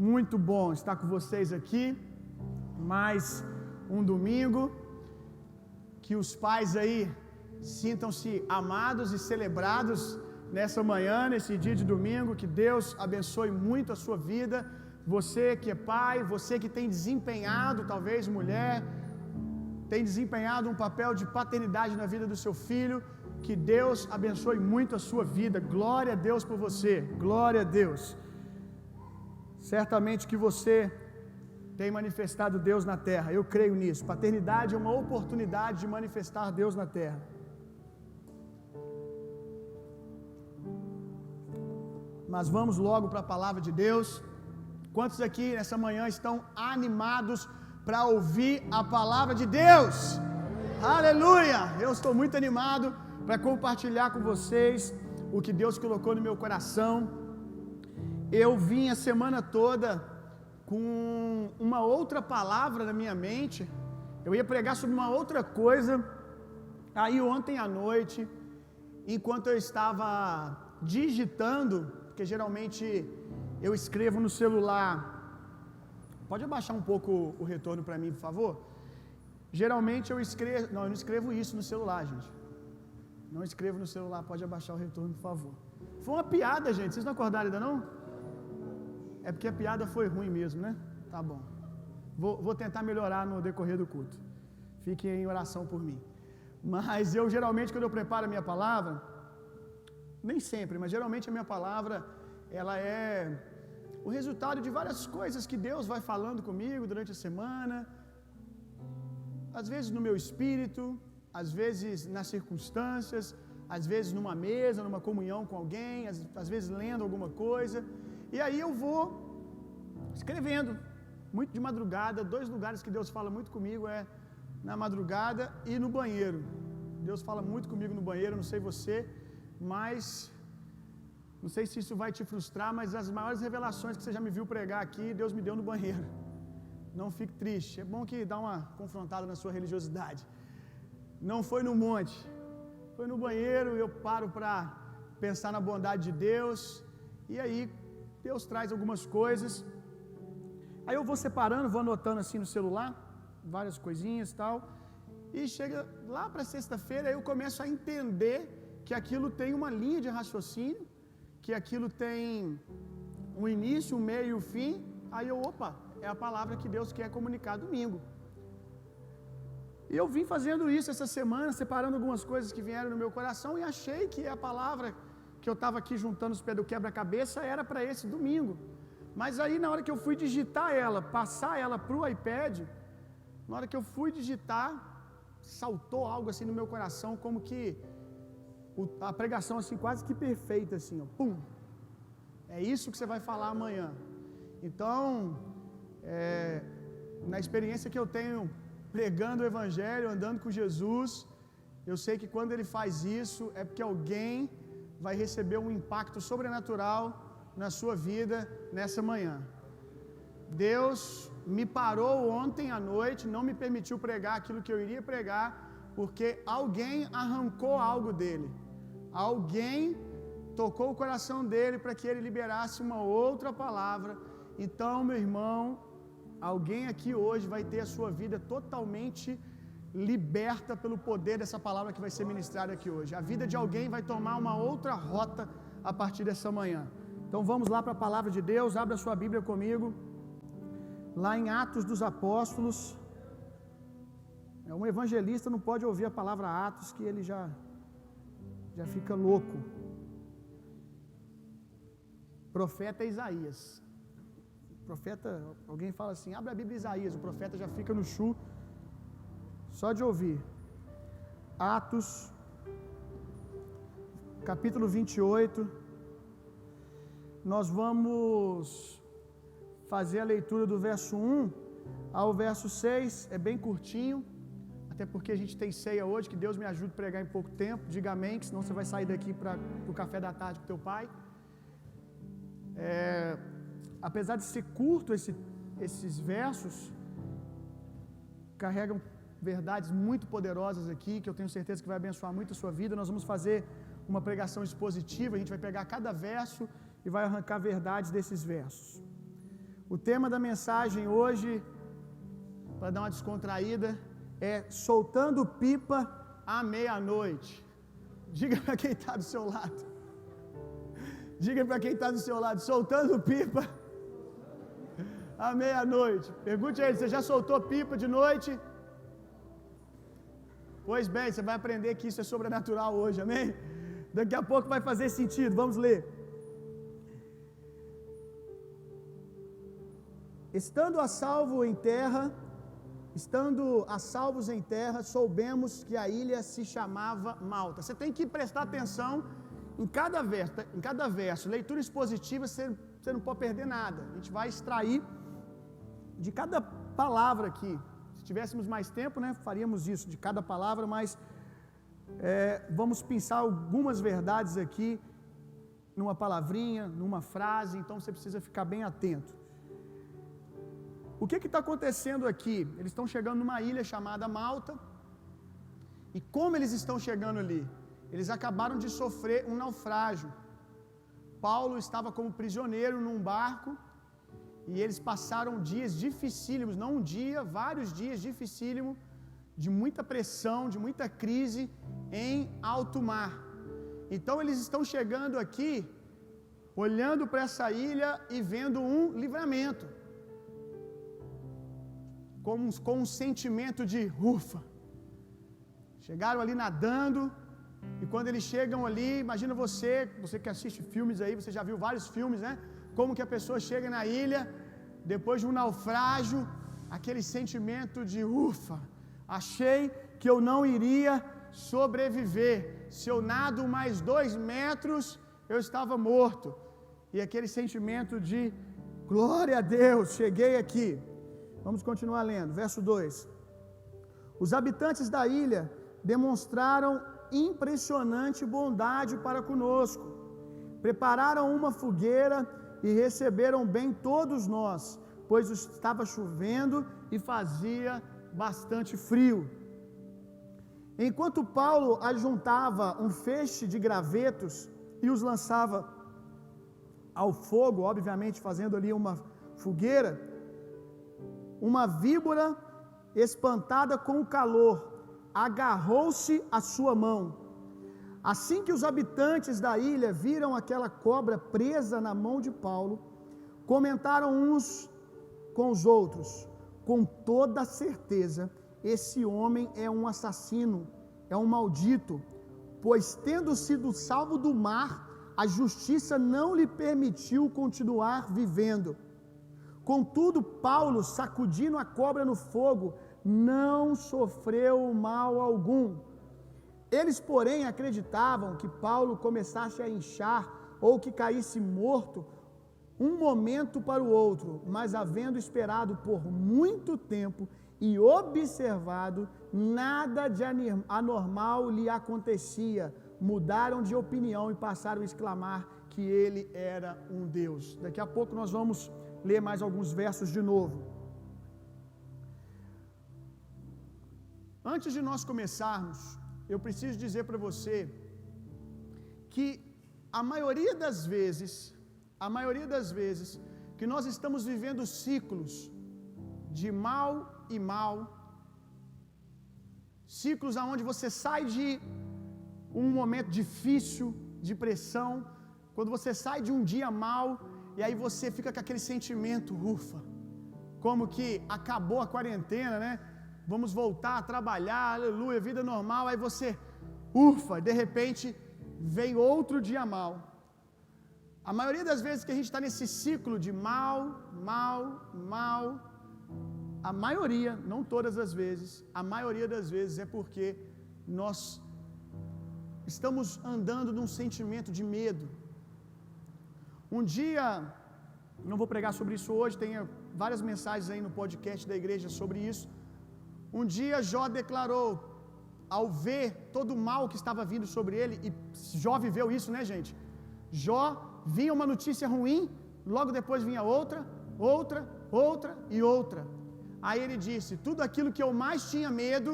Muito bom estar com vocês aqui. Mais um domingo. Que os pais aí sintam-se amados e celebrados nessa manhã, nesse dia de domingo. Que Deus abençoe muito a sua vida. Você que é pai, você que tem desempenhado, talvez mulher, tem desempenhado um papel de paternidade na vida do seu filho. Que Deus abençoe muito a sua vida. Glória a Deus por você. Glória a Deus. Certamente que você tem manifestado Deus na terra. Eu creio nisso. Paternidade é uma oportunidade de manifestar Deus na terra. Mas vamos logo para a palavra de Deus. Quantos aqui nessa manhã estão animados para ouvir a palavra de Deus? Aleluia! Eu estou muito animado para compartilhar com vocês o que Deus colocou no meu coração. Eu vim a semana toda com uma outra palavra na minha mente. Eu ia pregar sobre uma outra coisa. Aí ontem à noite, enquanto eu estava digitando, porque geralmente eu escrevo no celular. Pode abaixar um pouco o retorno para mim, por favor? Geralmente eu escrevo. Não, eu não escrevo isso no celular, gente. Não escrevo no celular. Pode abaixar o retorno, por favor. Foi uma piada, gente. Vocês não acordaram ainda não? É porque a piada foi ruim mesmo, né? Tá bom. Vou tentar melhorar no decorrer do culto. Fiquem em oração por mim. Mas eu geralmente, quando eu preparo a minha palavra, nem sempre, mas geralmente a minha palavra, ela é o resultado de várias coisas que Deus vai falando comigo durante a semana. Às vezes no meu espírito, às vezes nas circunstâncias, às vezes numa mesa, numa comunhão com alguém, às vezes lendo alguma coisa. E aí eu vou escrevendo, muito de madrugada. Dois lugares que Deus fala muito comigo é na madrugada e no banheiro. Deus fala muito comigo no banheiro, não sei você, mas não sei se isso vai te frustrar, mas as maiores revelações que você já me viu pregar aqui, Deus me deu no banheiro. Não fique triste, é bom que dá uma confrontada na sua religiosidade. Não foi no monte, foi no banheiro. Eu paro para pensar na bondade de Deus, e aí Deus traz algumas coisas. Aí eu vou separando, vou anotando assim no celular, várias coisinhas e tal. E chega lá para sexta-feira, eu começo a entender que aquilo tem uma linha de raciocínio, que aquilo tem um início, um meio e um fim. Aí eu, opa, é a palavra que Deus quer comunicar domingo. E eu vim fazendo isso essa semana, separando algumas coisas que vieram no meu coração, e achei que a palavra que eu estava aqui juntando os pés do quebra-cabeça era para esse domingo. Mas aí na hora que eu fui digitar ela, passar ela para o iPad, na hora que eu fui digitar, saltou algo assim no meu coração, como que a pregação assim quase que perfeita assim, ó, pum. É isso que você vai falar amanhã. Então, na experiência que eu tenho pregando o evangelho, andando com Jesus, eu sei que quando ele faz isso é porque alguém vai receber um impacto sobrenatural na sua vida nessa manhã. Deus me parou ontem à noite, não me permitiu pregar aquilo que eu iria pregar, porque alguém arrancou algo dele. Alguém tocou o coração dele para que ele liberasse uma outra palavra. Então, meu irmão, alguém aqui hoje vai ter a sua vida totalmente liberta pelo poder dessa palavra que vai ser ministrada aqui hoje. A vida de alguém vai tomar uma outra rota a partir dessa manhã. Então vamos lá para a palavra de Deus. Abra a sua Bíblia comigo. Lá em Atos dos Apóstolos. Um evangelista não pode ouvir a palavra Atos que ele já fica louco. Profeta Isaías. Profeta, alguém fala assim, abre a Bíblia Isaías, o profeta já fica no chu, só de ouvir. Atos, capítulo 28, nós vamos fazer a leitura do verso 1 ao verso 6, é bem curtinho, até porque a gente tem ceia hoje, que Deus me ajude a pregar em pouco tempo, diga amém, senão você vai sair daqui para o café da tarde com teu pai. Apesar de ser curto esses versos, carregam verdades muito poderosas aqui, que eu tenho certeza que vai abençoar muito a sua vida. Nós vamos fazer uma pregação expositiva, a gente vai pegar cada verso e vai arrancar verdades desses versos. O tema da mensagem hoje, para dar uma descontraída, é soltando pipa à meia-noite. Diga para quem está do seu lado. Diga para quem está do seu lado, soltando pipa à meia-noite. Pergunte a ele, você já soltou pipa de noite? Pois bem, você vai aprender que isso é sobrenatural hoje, amém? Daqui a pouco vai fazer sentido, vamos ler. Estando a salvos em terra, soubemos que a ilha se chamava Malta. Você tem que prestar atenção em cada verso. Leitura expositiva, você não pode perder nada. A gente vai extrair de cada palavra aqui. Se tivéssemos mais tempo, né, faríamos isso, de cada palavra, mas vamos pensar algumas verdades aqui, numa palavrinha, numa frase, então você precisa ficar bem atento. O que está acontecendo aqui? Eles estão chegando numa ilha chamada Malta, e como eles estão chegando ali? Eles acabaram de sofrer um naufrágio. Paulo estava como prisioneiro num barco, e eles passaram dias dificílimos, não um dia, vários dias dificílimos, de muita pressão, de muita crise em alto mar. Então eles estão chegando aqui, olhando para essa ilha e vendo um livramento, com um sentimento de ufa. Chegaram ali nadando, e quando eles chegam ali, imagina você que assiste filmes aí, você já viu vários filmes, né? Como que a pessoa chega na ilha, depois de um naufrágio, aquele sentimento de ufa, achei que eu não iria sobreviver, se eu nado mais 2 metros, eu estava morto, e aquele sentimento de glória a Deus, cheguei aqui. Vamos continuar lendo, verso 2. Os habitantes da ilha demonstraram impressionante bondade para conosco. Prepararam uma fogueira e receberam bem todos nós, pois estava chovendo e fazia bastante frio. Enquanto Paulo ajuntava um feixe de gravetos e os lançava ao fogo, obviamente fazendo ali uma fogueira, uma víbora, espantada com o calor, agarrou-se à sua mão. Assim que os habitantes da ilha viram aquela cobra presa na mão de Paulo, comentaram uns com os outros: com toda certeza, esse homem é um assassino, é um maldito, pois tendo sido salvo do mar, a justiça não lhe permitiu continuar vivendo. Contudo, Paulo, sacudindo a cobra no fogo, não sofreu mal algum. Eles, porém, acreditavam que Paulo começasse a inchar ou que caísse morto um momento para o outro, mas havendo esperado por muito tempo e observado, nada de anormal lhe acontecia. Mudaram de opinião e passaram a exclamar que ele era um Deus. Daqui a pouco nós vamos ler mais alguns versos de novo. Antes de nós começarmos, eu preciso dizer para você que a maioria das vezes que nós estamos vivendo ciclos de mal e mal, ciclos aonde você sai de um momento difícil, de pressão, quando você sai de um dia mal, e aí você fica com aquele sentimento, ufa, como que acabou a quarentena, né? Vamos voltar a trabalhar, aleluia, vida normal. Aí você, ufa, de repente vem outro dia mal. A maioria das vezes que a gente está nesse ciclo de mal, a maioria, não todas as vezes, a maioria das vezes é porque nós estamos andando num sentimento de medo. Um dia, não vou pregar sobre isso hoje, tem várias mensagens aí no podcast da igreja sobre isso. Um dia Jó declarou, ao ver todo o mal que estava vindo sobre ele, e Jó viveu isso, né, gente? Jó vinha uma notícia ruim, logo depois vinha outra e outra. Aí ele disse: tudo aquilo que eu mais tinha medo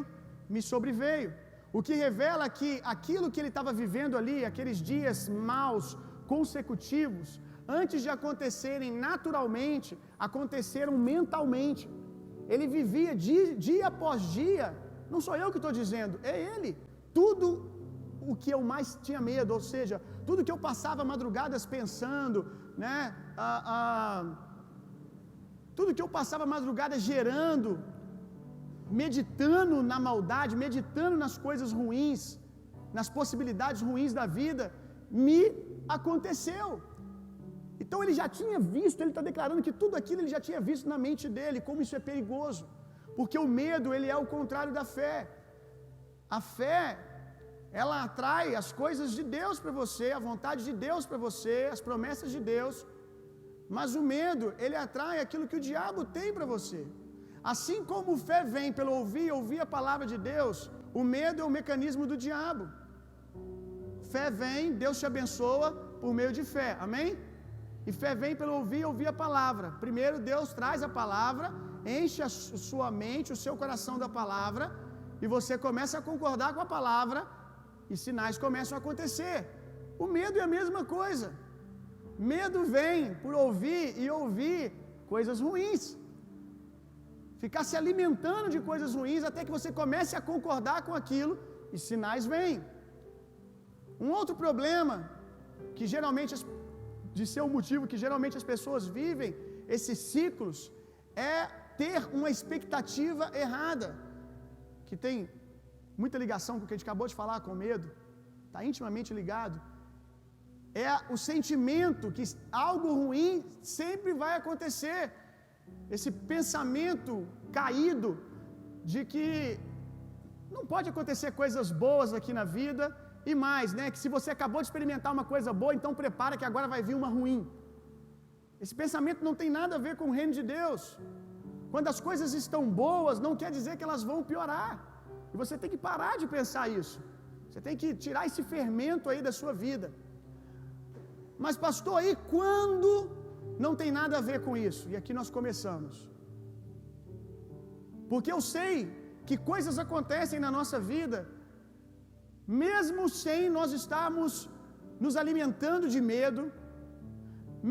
me sobreveio. O que revela que aquilo que ele estava vivendo ali, aqueles dias maus consecutivos, antes de acontecerem naturalmente, aconteceram mentalmente. Ele vivia dia após dia, não sou eu que estou dizendo, é ele. Tudo o que eu mais tinha medo, ou seja, tudo que eu passava madrugadas pensando, né? Tudo que eu passava madrugadas gerando, meditando na maldade, meditando nas coisas ruins, nas possibilidades ruins da vida, me aconteceu. Então ele já tinha visto, ele está declarando que tudo aquilo ele já tinha visto na mente dele, como isso é perigoso, porque o medo ele é o contrário da fé. A fé, ela atrai as coisas de Deus para você, a vontade de Deus para você, as promessas de Deus, mas o medo, ele atrai aquilo que o diabo tem para você. Assim como fé vem pelo ouvir a palavra de Deus, o medo é o mecanismo do diabo. Fé vem, Deus te abençoa por meio de fé, amém? E fé vem pelo ouvir a palavra. Primeiro Deus traz a palavra, enche a sua mente, o seu coração da palavra, e você começa a concordar com a palavra, e sinais começam a acontecer. O medo é a mesma coisa. Medo vem por ouvir coisas ruins. Ficar se alimentando de coisas ruins até que você comece a concordar com aquilo e sinais vêm. Um outro problema, que geralmente, de ser um motivo que geralmente as pessoas vivem esses ciclos, é ter uma expectativa errada, que tem muita ligação com o que a gente acabou de falar, com medo, está intimamente ligado. É o sentimento que algo ruim sempre vai acontecer. Esse pensamento caído de que não pode acontecer coisas boas aqui na vida, e mais, né, que se você acabou de experimentar uma coisa boa, então prepara que agora vai vir uma ruim. Esse pensamento não tem nada a ver com o reino de Deus. Quando as coisas estão boas, não quer dizer que elas vão piorar. E você tem que parar de pensar isso. Você tem que tirar esse fermento aí da sua vida. Mas pastor, aí quando não tem nada a ver com isso? E aqui nós começamos. Porque eu sei que coisas acontecem na nossa vida, mesmo sem nós estarmos nos alimentando de medo,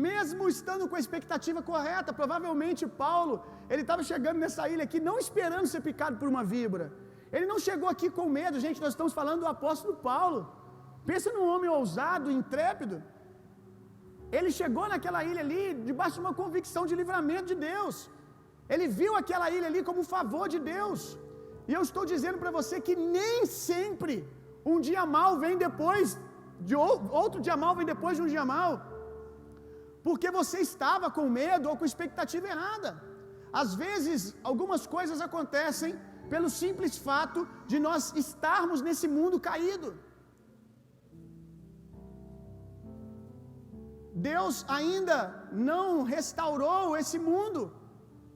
mesmo estando com a expectativa correta. Provavelmente Paulo, ele estava chegando nessa ilha aqui não esperando ser picado por uma víbora. Ele não chegou aqui com medo. Gente, nós estamos falando do apóstolo Paulo. Pensa num homem ousado, intrépido. Ele chegou naquela ilha ali debaixo de uma convicção de livramento de Deus. Ele viu aquela ilha ali como um favor de Deus. E eu estou dizendo para você que nem sempre um dia mau vem depois de outro dia mau vem depois de um dia mau. Porque você estava com medo ou com expectativa errada. Às vezes, algumas coisas acontecem pelo simples fato de nós estarmos nesse mundo caído. Deus ainda não restaurou esse mundo.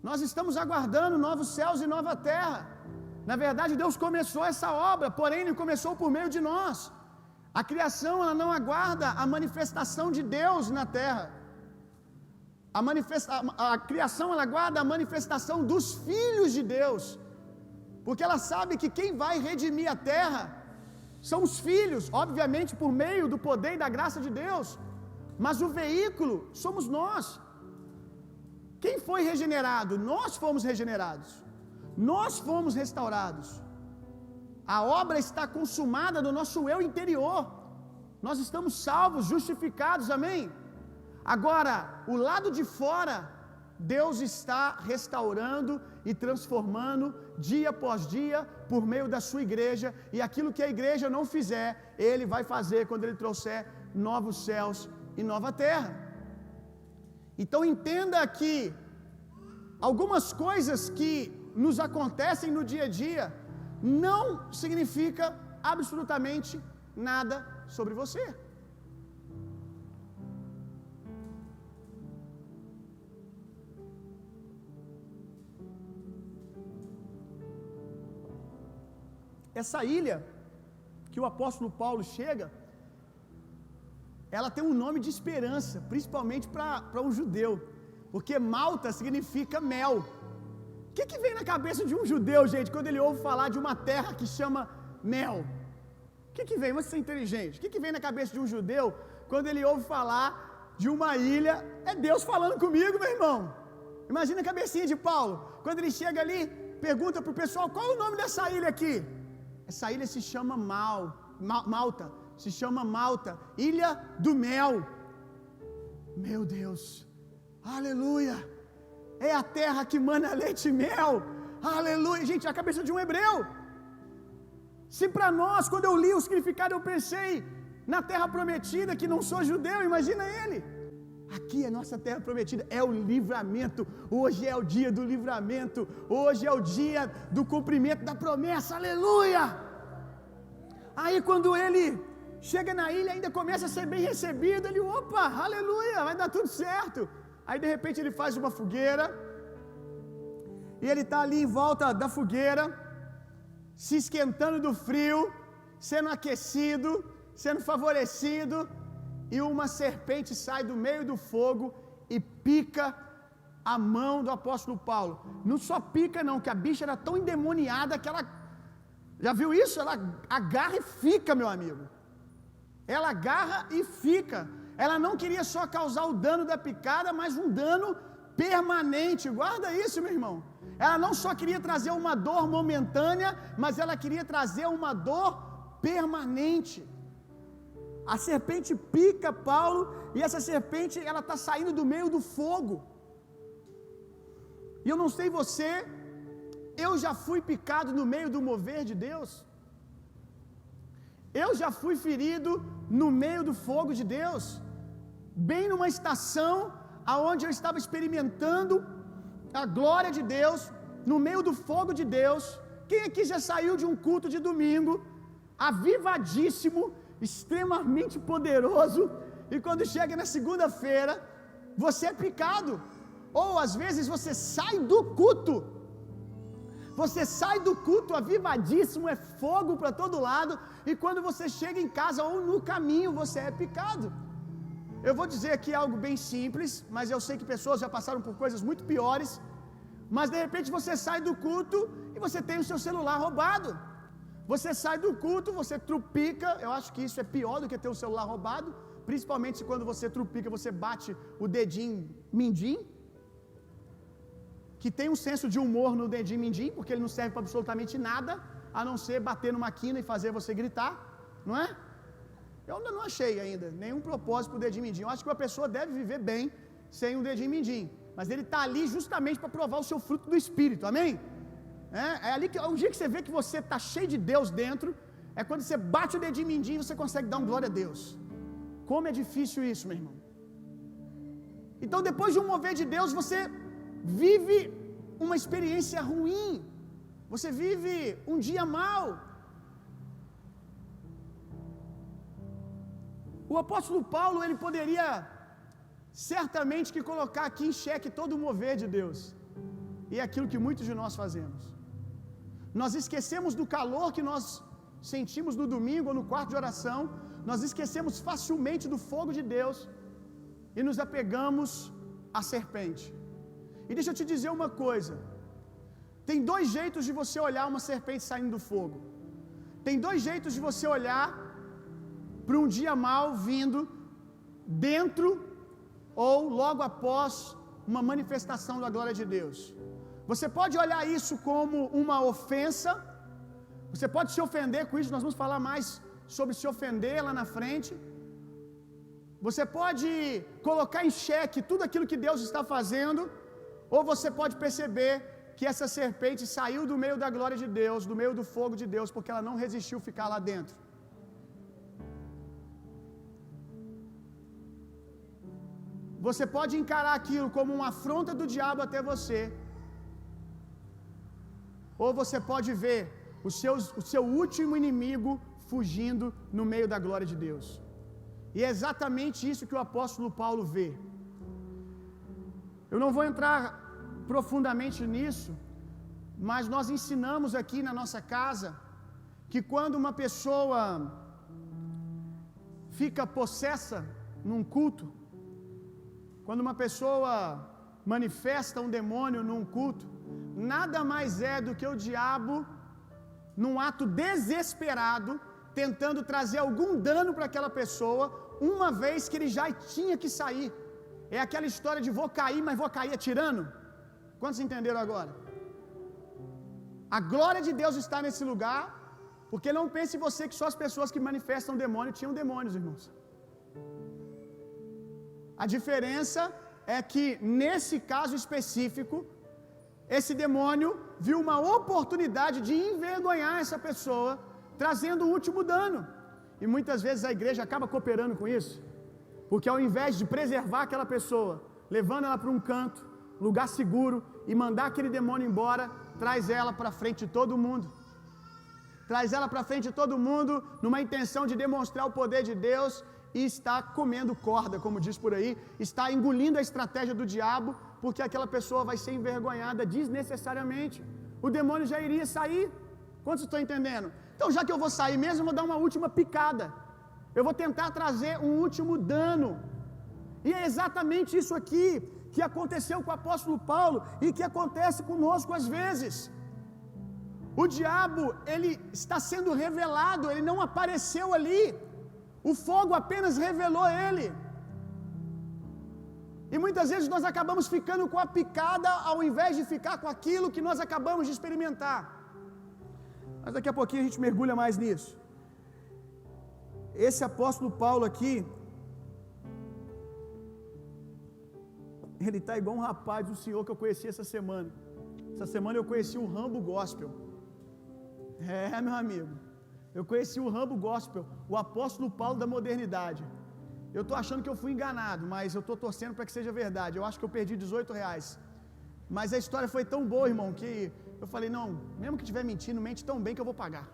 Nós estamos aguardando novos céus e nova terra. Na verdade, Deus começou essa obra, porém Ele começou por meio de nós. A criação, ela não aguarda a manifestação de Deus na terra. A criação, ela aguarda a manifestação dos filhos de Deus. Porque ela sabe que quem vai redimir a terra são os filhos, obviamente por meio do poder e da graça de Deus. Mas o veículo somos nós. Quem foi regenerado? Nós fomos regenerados. Nós fomos restaurados. A obra está consumada no nosso eu interior. Nós estamos salvos, justificados, amém? Agora, o lado de fora, Deus está restaurando e transformando dia após dia por meio da sua igreja, e aquilo que a igreja não fizer, Ele vai fazer quando Ele trouxer novos céus e nova terra. Então entenda que algumas coisas que nos acontecem no dia a dia não significa absolutamente nada sobre você. Essa ilha que o apóstolo Paulo chega, ela tem um nome de esperança, principalmente para um judeu, porque Malta significa mel. O que vem na cabeça de um judeu, gente, quando ele ouve falar de uma terra que chama mel? O que vem? Você é inteligente. O que vem na cabeça de um judeu quando ele ouve falar de uma ilha, é Deus falando comigo, meu irmão. Imagina a cabecinha de Paulo, quando ele chega ali, pergunta para o pessoal: qual é o nome dessa ilha aqui? Essa ilha se chama Malta, se chama Malta, Ilha do Mel. Meu Deus, aleluia, é a terra que mana leite e mel, aleluia. Gente, a cabeça de um hebreu. Se para nós, quando eu li o significado, eu pensei na terra prometida, que não sou judeu, imagina ele. Aqui é nossa terra prometida, é o livramento. Hoje é o dia do livramento, hoje é o dia do cumprimento da promessa, aleluia. Aí quando ele chega na ilha, ainda começa a ser bem recebido, ele, opa, aleluia, vai dar tudo certo. Aí de repente ele faz uma fogueira, e ele está ali em volta da fogueira, se esquentando do frio, sendo aquecido, sendo favorecido, e uma serpente sai do meio do fogo e pica a mão do apóstolo Paulo. Não só pica não, que a bicha era tão endemoniada que ela, já viu isso? Ela agarra e fica, meu amigo. Ela agarra e fica. Ela não queria só causar o dano da picada, mas um dano permanente. Guarda isso, meu irmão. Ela não só queria trazer uma dor momentânea, mas ela queria trazer uma dor permanente. A serpente pica Paulo, e essa serpente, ela está saindo do meio do fogo. E eu não sei você, eu já fui picado no meio do mover de Deus. Eu já fui ferido no meio do fogo de Deus, bem numa estação aonde eu estava experimentando a glória de Deus, no meio do fogo de Deus. Quem aqui já saiu de um culto de domingo, avivadíssimo, extremamente poderoso, e quando chega na segunda-feira, você é picado? Ou às vezes você sai do culto, avivadíssimo, é fogo para todo lado, e quando você chega em casa ou no caminho, você é picado. Eu vou dizer aqui algo bem simples, mas eu sei que pessoas já passaram por coisas muito piores. Mas de repente você sai do culto e você tem o seu celular roubado. Você sai do culto, você trupica. Eu acho que isso é pior do que ter o celular roubado, principalmente quando você trupica, você bate o dedinho mindinho, que tem um senso de humor no dedinho mindinho, porque ele não serve para absolutamente nada, a não ser bater numa quina e fazer você gritar, não é? Eu ainda não achei ainda nenhum propósito para o dedinho mindinho. Eu acho que uma pessoa deve viver bem sem um dedinho mindinho, mas ele está ali justamente para provar o seu fruto do Espírito, amém? É ali que o dia que você vê que você está cheio de Deus dentro, é quando você bate o dedinho mindinho e você consegue dar um glória a Deus. Como é difícil isso, meu irmão. Então depois de um mover de Deus, você vive uma experiência ruim, você vive um dia mau. O apóstolo Paulo, ele poderia certamente que colocar aqui em xeque todo o mover de Deus, e é aquilo que muitos de nós fazemos. Nós esquecemos do calor que nós sentimos no domingo ou no quarto de oração, nós esquecemos facilmente do fogo de Deus e nos apegamos à serpente. E deixa eu te dizer uma coisa: tem dois jeitos de você olhar uma serpente saindo do fogo. Tem dois jeitos de você olhar para um dia mau vindo dentro ou logo após uma manifestação da glória de Deus. Você pode olhar isso como uma ofensa, você pode se ofender com isso, nós vamos falar mais sobre se ofender lá na frente. Você pode colocar em xeque tudo aquilo que Deus está fazendo, ou você pode perceber que essa serpente saiu do meio da glória de Deus, do meio do fogo de Deus, porque ela não resistiu ficar lá dentro. Você pode encarar aquilo como uma afronta do diabo até você, ou você pode ver o seu último inimigo fugindo no meio da glória de Deus. E é exatamente isso que o apóstolo Paulo vê. Eu não vou entrar profundamente nisso, mas nós ensinamos aqui na nossa casa que quando uma pessoa fica possessa num culto, quando uma pessoa manifesta um demônio num culto, nada mais é do que o diabo, num ato desesperado, tentando trazer algum dano para aquela pessoa, uma vez que ele já tinha que sair. É aquela história de vou cair, mas vou cair atirando. Quantos entenderam agora? A glória de Deus está nesse lugar, porque não pense você que só as pessoas que manifestam demônio tinham demônios, irmãos. A diferença é que nesse caso específico, esse demônio viu uma oportunidade de envergonhar essa pessoa, trazendo o último dano. E muitas vezes a igreja acaba cooperando com isso, porque ao invés de preservar aquela pessoa, levando ela para um canto, lugar seguro, e mandar aquele demônio embora, traz ela para frente de todo mundo. Traz ela para frente de todo mundo, numa intenção de demonstrar o poder de Deus, e está comendo corda, como diz por aí, está engolindo a estratégia do diabo, porque aquela pessoa vai ser envergonhada desnecessariamente. O demônio já iria sair. Quantos estão entendendo? Então, já que eu vou sair mesmo, eu vou dar uma última picada. Eu vou tentar trazer um último dano. E é exatamente isso aqui que aconteceu com o apóstolo Paulo e que acontece conosco às vezes. O diabo, ele está sendo revelado, ele não apareceu ali. O fogo apenas revelou ele. E muitas vezes nós acabamos ficando com a picada ao invés de ficar com aquilo que nós acabamos de experimentar. Mas daqui a pouquinho a gente mergulha mais nisso. Esse apóstolo Paulo aqui, ele está igual um rapaz, um senhor que eu conheci essa semana. Essa semana eu conheci o Rambo Gospel. Meu amigo, eu conheci o Rambo Gospel, o apóstolo Paulo da modernidade. Eu estou achando que eu fui enganado, mas eu estou torcendo para que seja verdade. Eu acho que eu perdi R$18. Mas a história foi tão boa, irmão, que eu falei, não, mesmo que estiver mentindo, mente tão bem que eu vou pagar.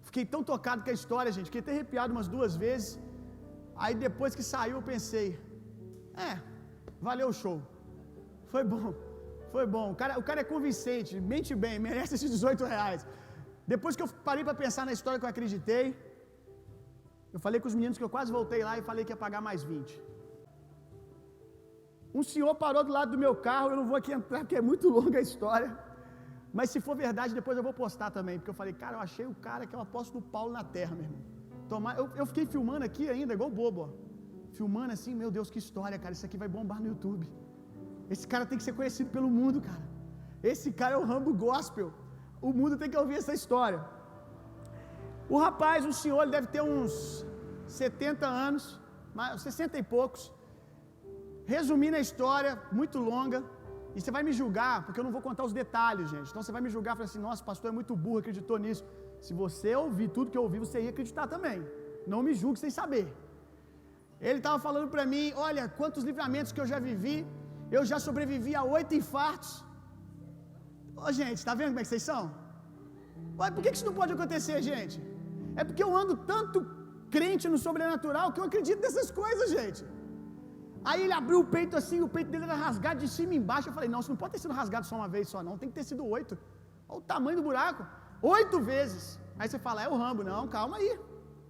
Fiquei tão tocado com a história, gente, fiquei até arrepiado umas 2 vezes. Aí depois que saiu eu pensei, valeu o show. Foi bom, foi bom. O cara é convincente, mente bem, merece esses R$18. Depois que eu parei para pensar na história que eu acreditei, eu falei com os meninos que eu quase voltei lá e falei que ia pagar mais 20. Um senhor parou do lado do meu carro, eu não vou aqui entrar porque é muito longa a história, mas se for verdade depois eu vou postar também, porque eu falei, cara, eu achei o cara que é o apóstolo Paulo na terra, meu irmão. Eu fiquei filmando aqui ainda, igual bobo, ó. Filmando assim, meu Deus, que história, cara, isso aqui vai bombar no YouTube. Esse cara tem que ser conhecido pelo mundo, cara. Esse cara é o Rambo Gospel. O mundo tem que ouvir essa história. O rapaz, o senhor, ele deve ter uns 70 anos, 60 e poucos. Resumindo a história, muito longa, e você vai me julgar, porque eu não vou contar os detalhes, gente. Então você vai me julgar e falar assim, nossa, pastor é muito burro, acreditou nisso. Se você ouvir tudo que eu ouvi, você ia acreditar também. Não me julgue sem saber. Ele estava falando para mim, olha, quantos livramentos que eu já vivi, eu já sobrevivi a 8 infartos. Gente, tá vendo como é que vocês são? Por que isso não pode acontecer, gente? É porque eu ando tanto crente no sobrenatural que eu acredito nessas coisas, gente. Aí ele abriu o peito assim, o peito dele era rasgado de cima e embaixo. Eu falei, não, isso não pode ter sido rasgado só uma vez só, não. Tem que ter sido 8. Olha o tamanho do buraco. 8 vezes. Aí você fala, é o Rambo. Não, calma aí.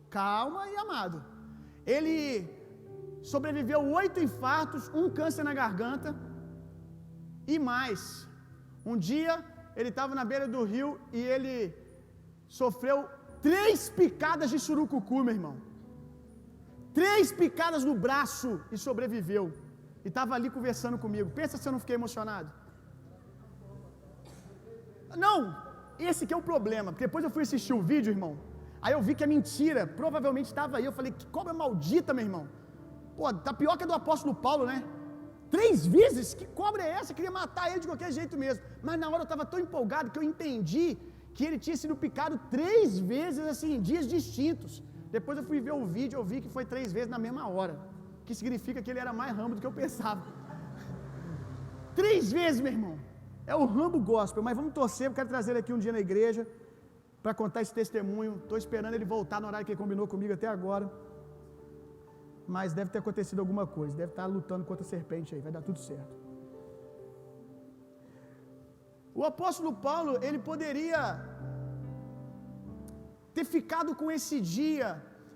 Calma aí, amado. Ele sobreviveu 8 infartos, um câncer na garganta e mais. Um dia, ele estava na beira do rio e ele sofreu 3 picadas de surucucu, meu irmão. 3 picadas no braço e sobreviveu. E estava ali conversando comigo. Pensa se eu não fiquei emocionado. Não, esse que é o problema. Porque depois eu fui assistir o vídeo, irmão. Aí eu vi que a mentira provavelmente estava aí. Eu falei, que cobra maldita, meu irmão. Pô, tá pior que a do apóstolo Paulo, né? 3 vezes? Que cobra é essa? Eu queria matar ele de qualquer jeito mesmo. Mas na hora eu estava tão empolgado que eu entendi que ele tinha sido picado 3 vezes, assim, em dias distintos. Depois eu fui ver o vídeo, eu vi que foi 3 vezes na mesma hora. Que significa que ele era mais Rambo do que eu pensava. 3 vezes, meu irmão. É o Rambo Gospel. Mas vamos torcer, eu quero trazer ele aqui um dia na igreja para contar esse testemunho. Estou esperando ele voltar no horário que ele combinou comigo até agora. Mas deve ter acontecido alguma coisa. Deve estar lutando contra a serpente aí. Vai dar tudo certo. O apóstolo Paulo, ele poderia ter ficado com esse dia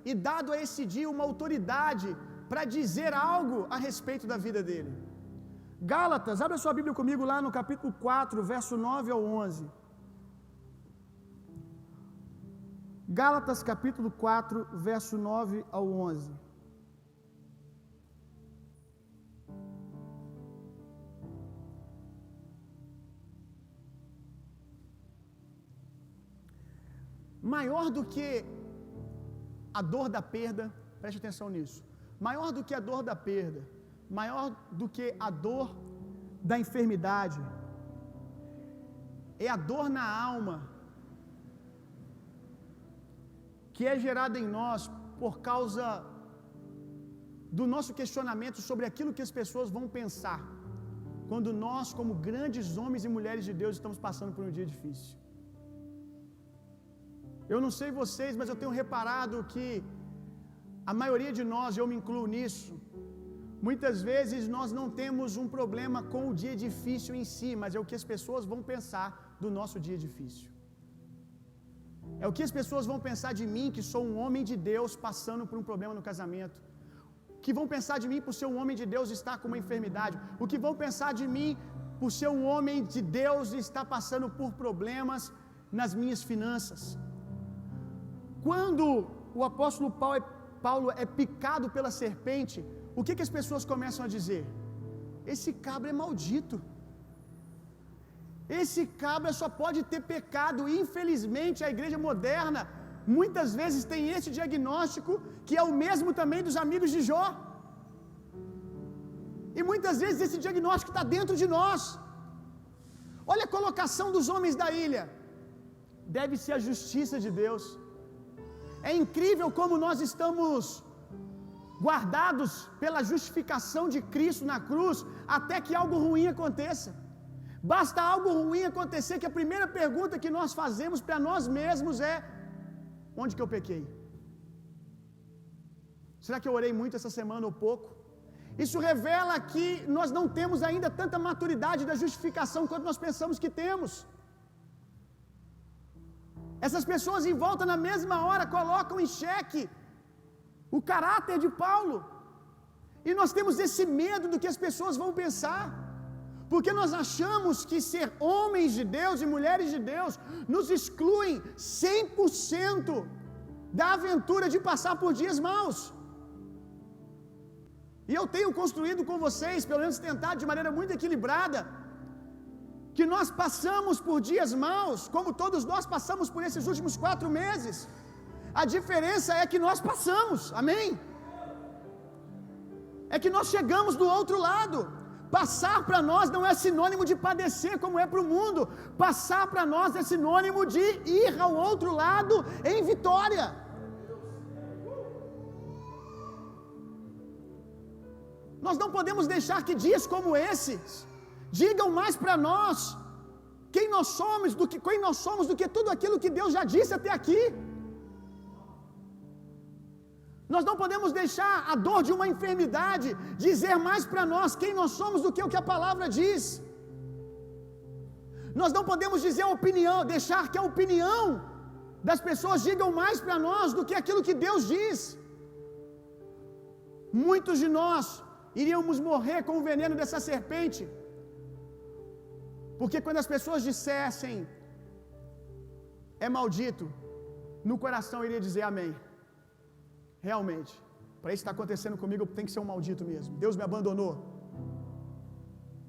e dado a esse dia uma autoridade para dizer algo a respeito da vida dele. Gálatas, abre a sua Bíblia comigo lá no capítulo 4, verso 9 ao 11. Gálatas capítulo 4, verso 9 ao 11. Maior do que a dor da perda, preste atenção nisso. Maior do que a dor da perda, maior do que a dor da enfermidade, é a dor na alma que é gerada em nós por causa do nosso questionamento sobre aquilo que as pessoas vão pensar quando nós, como grandes homens e mulheres de Deus, estamos passando por um dia difícil. Eu não sei vocês, mas eu tenho reparado que a maioria de nós, eu me incluo nisso, muitas vezes nós não temos um problema com o dia difícil em si, mas é o que as pessoas vão pensar do nosso dia difícil. É o que as pessoas vão pensar de mim, que sou um homem de Deus passando por um problema no casamento. O que vão pensar de mim por ser um homem de Deus e estar com uma enfermidade. O que vão pensar de mim por ser um homem de Deus e estar passando por problemas nas minhas finanças. Quando o apóstolo Paulo é picado pela serpente, o que as pessoas começam a dizer? Esse cabra é maldito. Esse cabra só pode ter pecado. E infelizmente a igreja moderna muitas vezes tem esse diagnóstico, que é o mesmo também dos amigos de Jó. E muitas vezes esse diagnóstico está dentro de nós. Olha a colocação dos homens da ilha. Deve ser a justiça de Deus. É incrível como nós estamos guardados pela justificação de Cristo na cruz, até que algo ruim aconteça. Basta algo ruim acontecer que a primeira pergunta que nós fazemos para nós mesmos é: onde que eu pequei? Será que eu orei muito essa semana ou pouco? Isso revela que nós não temos ainda tanta maturidade da justificação quanto nós pensamos que temos. Essas pessoas em volta na mesma hora colocam em xeque o caráter de Paulo. E nós temos esse medo do que as pessoas vão pensar. Porque nós achamos que ser homens de Deus e mulheres de Deus nos excluem 100% da aventura de passar por dias maus. E eu tenho construído com vocês, pelo menos tentado de maneira muito equilibrada, que nós passamos por dias maus, como todos nós passamos por esses últimos 4 meses. A diferença é que nós passamos, amém? É que nós chegamos do outro lado. Passar para nós não é sinônimo de padecer como é para o mundo. Passar para nós é sinônimo de ir ao outro lado em vitória. Nós não podemos deixar que dias como esses digam mais para nós quem nós somos do que tudo aquilo que Deus já disse até aqui. Nós não podemos deixar a dor de uma enfermidade dizer mais para nós quem nós somos do que o que a palavra diz. Nós não podemos deixar que a opinião das pessoas digam mais para nós do que aquilo que Deus diz. Muitos de nós iríamos morrer com o veneno dessa serpente, porque quando as pessoas dissessem é maldito, no coração iria dizer amém. Realmente, para isso estar acontecendo comigo, tem que ser um maldito mesmo. Deus me abandonou.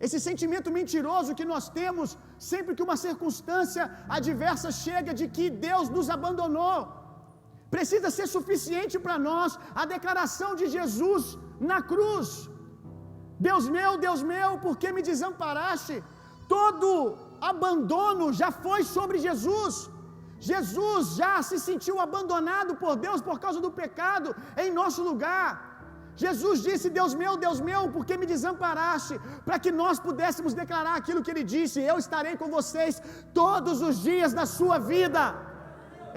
Esse sentimento mentiroso que nós temos sempre que uma circunstância adversa chega de que Deus nos abandonou, precisa ser suficiente para nós a declaração de Jesus na cruz: Deus meu, por que me desamparaste? Todo abandono já foi sobre Jesus. Jesus já se sentiu abandonado por Deus por causa do pecado em nosso lugar. Jesus disse: Deus meu, por que me desamparaste? Para que nós pudéssemos declarar aquilo que Ele disse: eu estarei com vocês todos os dias da sua vida,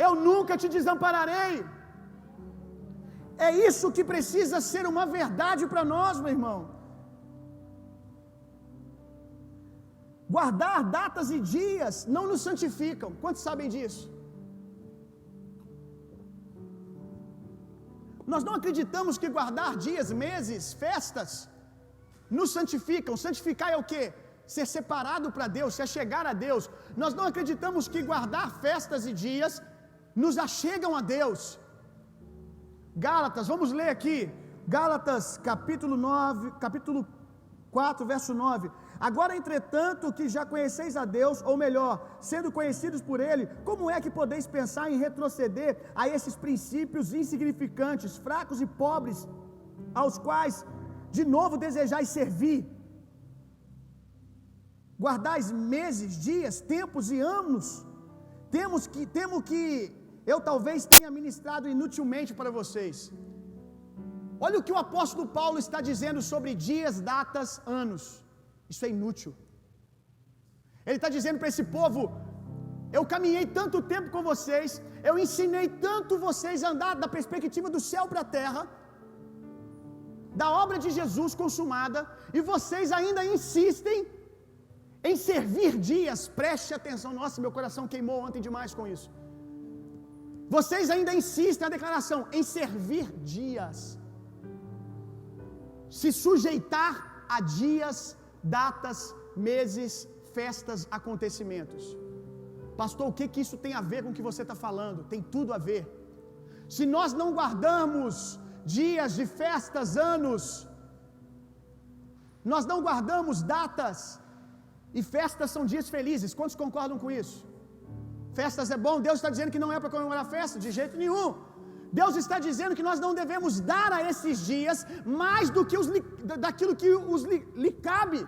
eu nunca te desampararei. É isso que precisa ser uma verdade para nós, meu irmão. Guardar datas e dias não nos santificam. Quantos sabem disso? Nós não acreditamos que guardar dias, meses, festas nos santificam. Santificar é o quê? Ser separado para Deus, se achegar a Deus. Nós não acreditamos que guardar festas e dias nos achegam a Deus. Gálatas, vamos ler aqui. Gálatas capítulo 4, verso 9. Agora, entretanto, que já conheceis a Deus, ou melhor, sendo conhecidos por Ele, como é que podeis pensar em retroceder a esses princípios insignificantes, fracos e pobres, aos quais de novo desejais servir? Guardais meses, dias, tempos e anos. Temo que eu talvez tenha ministrado inutilmente para vocês. Olha o que o apóstolo Paulo está dizendo sobre dias, datas, anos. Isso é inútil. Ele está dizendo para esse povo: eu caminhei tanto tempo com vocês, eu ensinei tanto vocês a andar da perspectiva do céu para a terra, da obra de Jesus consumada, e vocês ainda insistem em servir dias. Preste atenção. Nossa, meu coração queimou ontem demais com isso. Vocês ainda insistem na declaração em servir dias, se sujeitar a dias, datas, meses, festas, acontecimentos. Pastor, o que isso tem a ver com o que você está falando? Tem tudo a ver. Se nós não guardamos dias de festas, anos, nós não guardamos datas, e festas são dias felizes. Quantos concordam com isso? Festas é bom. Deus está dizendo que não é para comemorar festa? De jeito nenhum. Deus está dizendo que nós não devemos dar a esses dias mais do que daquilo que lhe cabe.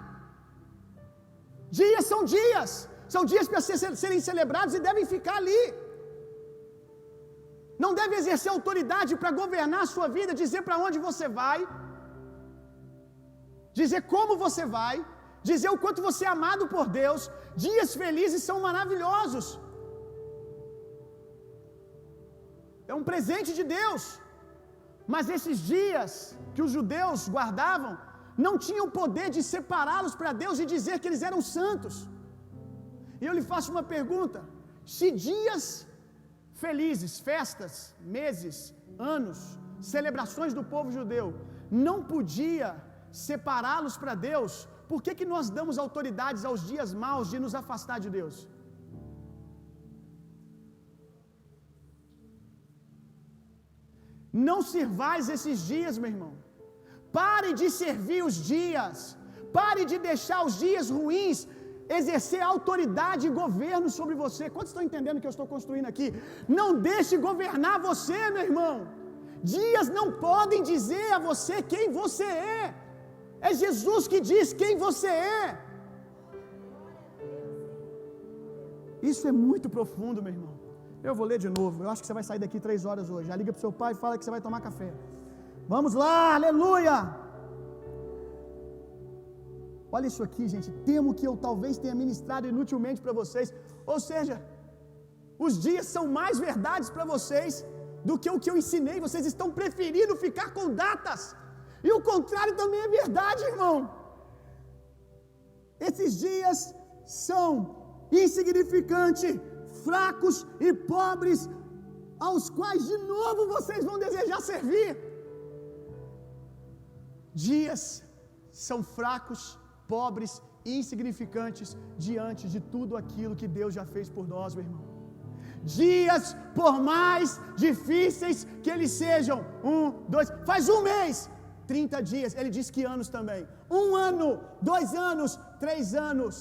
Dias são dias para serem celebrados e devem ficar ali. Não deve exercer autoridade para governar a sua vida, dizer para onde você vai, dizer como você vai, dizer o quanto você é amado por Deus. Dias felizes são maravilhosos. É um presente de Deus. Mas esses dias que os judeus guardavam não tinham poder de separá-los para Deus e dizer que eles eram santos. E eu lhe faço uma pergunta: se dias felizes, festas, meses, anos, celebrações do povo judeu não podia separá-los para Deus, por que nós damos autoridades aos dias maus de nos afastar de Deus? Não sirvais esses dias, meu irmão. Pare de servir os dias. Pare de deixar os dias ruins exercer autoridade e governo sobre você. Quantos estão entendendo o que eu estou construindo aqui? Não deixe governar você, meu irmão. Dias não podem dizer a você quem você é. É Jesus que diz quem você é. Isso é muito profundo, meu irmão. Eu vou ler de novo. Eu acho que você vai sair daqui 3 horas hoje. Já liga para o seu pai e fala que você vai tomar café. Vamos lá, aleluia. Olha isso aqui, gente. Temo que eu talvez tenha ministrado inutilmente para vocês. Ou seja, os dias são mais verdades para vocês do que o que eu ensinei. Vocês estão preferindo ficar com datas. E o contrário também é verdade, irmão. Esses dias são insignificantes, fracos e pobres, aos quais de novo vocês vão desejar servir. Dias são fracos, pobres e insignificantes diante de tudo aquilo que Deus já fez por nós, meu irmão. Dias, por mais difíceis que eles sejam, 1, 2, faz um mês, 30 dias, ele diz que anos também, 1 ano, 2 anos, 3 anos,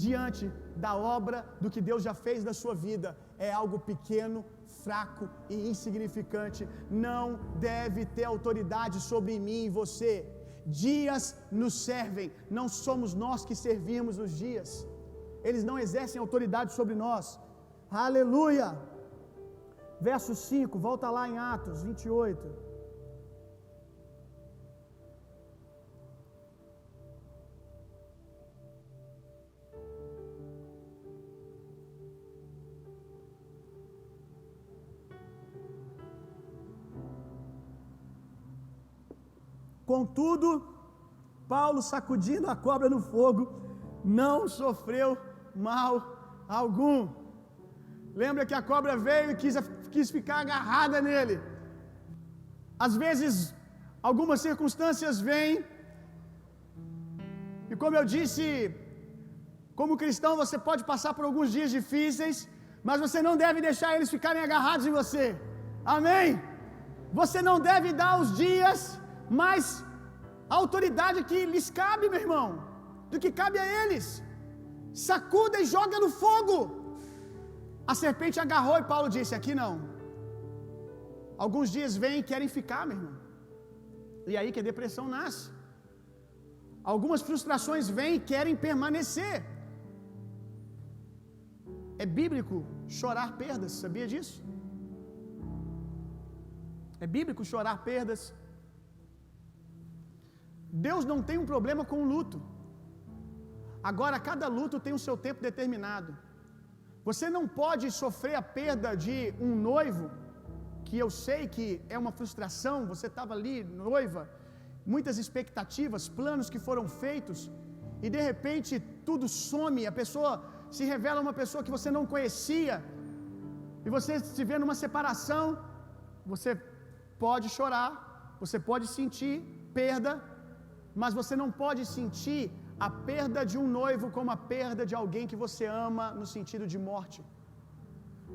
diante da obra do que Deus já fez na sua vida, é algo pequeno, fraco e insignificante. Não deve ter autoridade sobre mim e você. Dias nos servem, não somos nós que servimos os dias. Eles não exercem autoridade sobre nós. Aleluia. Verso 5, volta lá em Atos 28. Contudo, Paulo, sacudindo a cobra no fogo, não sofreu mal algum. Lembra que a cobra veio e quis ficar agarrada nele. Às vezes, algumas circunstâncias vêm, e como eu disse, como cristão você pode passar por alguns dias difíceis, mas você não deve deixar eles ficarem agarrados em você. Amém? Você não deve dar aos dias mais a autoridade que lhes cabe, meu irmão, do que cabe a eles. Sacuda e joga no fogo. A serpente agarrou e Paulo disse: aqui não. Alguns dias vêm e querem ficar, meu irmão. E aí que a depressão nasce. Algumas frustrações vêm e querem permanecer. É bíblico chorar perdas, sabia disso? É bíblico chorar perdas. Deus não tem um problema com o luto. Agora, cada luto tem o seu tempo determinado. Você não pode sofrer a perda de um noivo, que eu sei que é uma frustração. Você estava ali, noiva, muitas expectativas, planos que foram feitos, e de repente tudo some, a pessoa se revela uma pessoa que você não conhecia, e você se vê numa separação. Você pode chorar, você pode sentir perda, mas você não pode sentir a perda de um noivo como a perda de alguém que você ama no sentido de morte.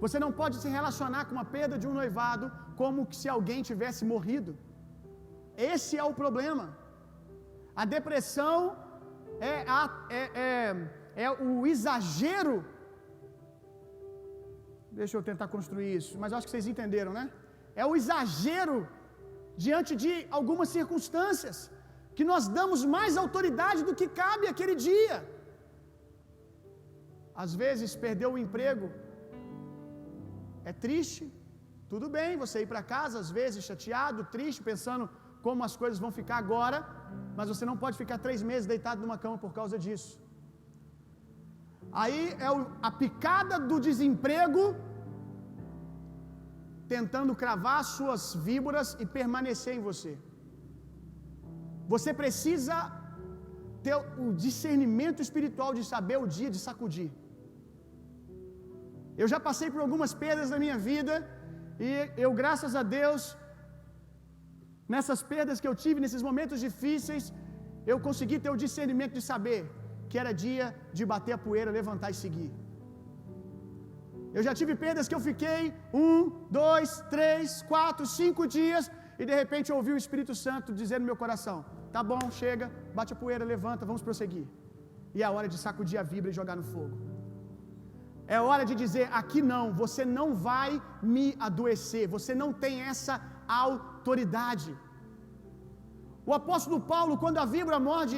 Você não pode se relacionar com a perda de um noivado como se alguém tivesse morrido. Esse é o problema. A depressão é o exagero. Deixa eu tentar construir isso, mas acho que vocês entenderam, né? É o exagero diante de algumas circunstâncias, que nós damos mais autoridade do que cabe aquele dia. Às vezes, perder o emprego é triste, tudo bem você ir para casa, às vezes chateado, triste, pensando como as coisas vão ficar agora, mas você não pode ficar 3 meses deitado numa cama por causa disso. Aí é a picada do desemprego tentando cravar suas víboras e permanecer em você. Você precisa ter o discernimento espiritual de saber o dia de sacudir. Eu já passei por algumas perdas na minha vida, e eu, graças a Deus, nessas perdas que eu tive, nesses momentos difíceis, eu consegui ter o discernimento de saber que era dia de bater a poeira, levantar e seguir. Eu já tive perdas que eu fiquei 1, 2, 3, 4, 5 dias, e de repente eu ouvi o Espírito Santo dizendo no meu coração: tá bom, chega, bate a poeira, levanta, vamos prosseguir. E é a hora de sacudir a vibra e jogar no fogo. É hora de dizer: aqui não, você não vai me adoecer, você não tem essa autoridade. O apóstolo Paulo, quando a vibra morde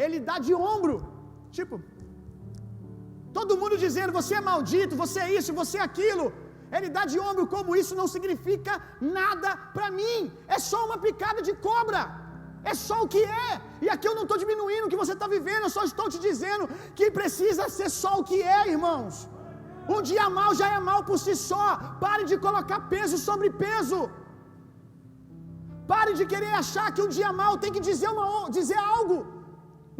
ele dá de ombro, tipo, todo mundo dizendo: você é maldito, você é isso, você é aquilo. Ele dá de ombro como isso não significa nada para mim, é só uma picada de cobra, é só o que é. E aqui eu não estou diminuindo o que você está vivendo, eu só estou te dizendo que precisa ser só o que é, irmãos. Um dia mal já é mal por si só. Pare de colocar peso sobre peso. Pare de querer achar que um dia mal tem que dizer algo.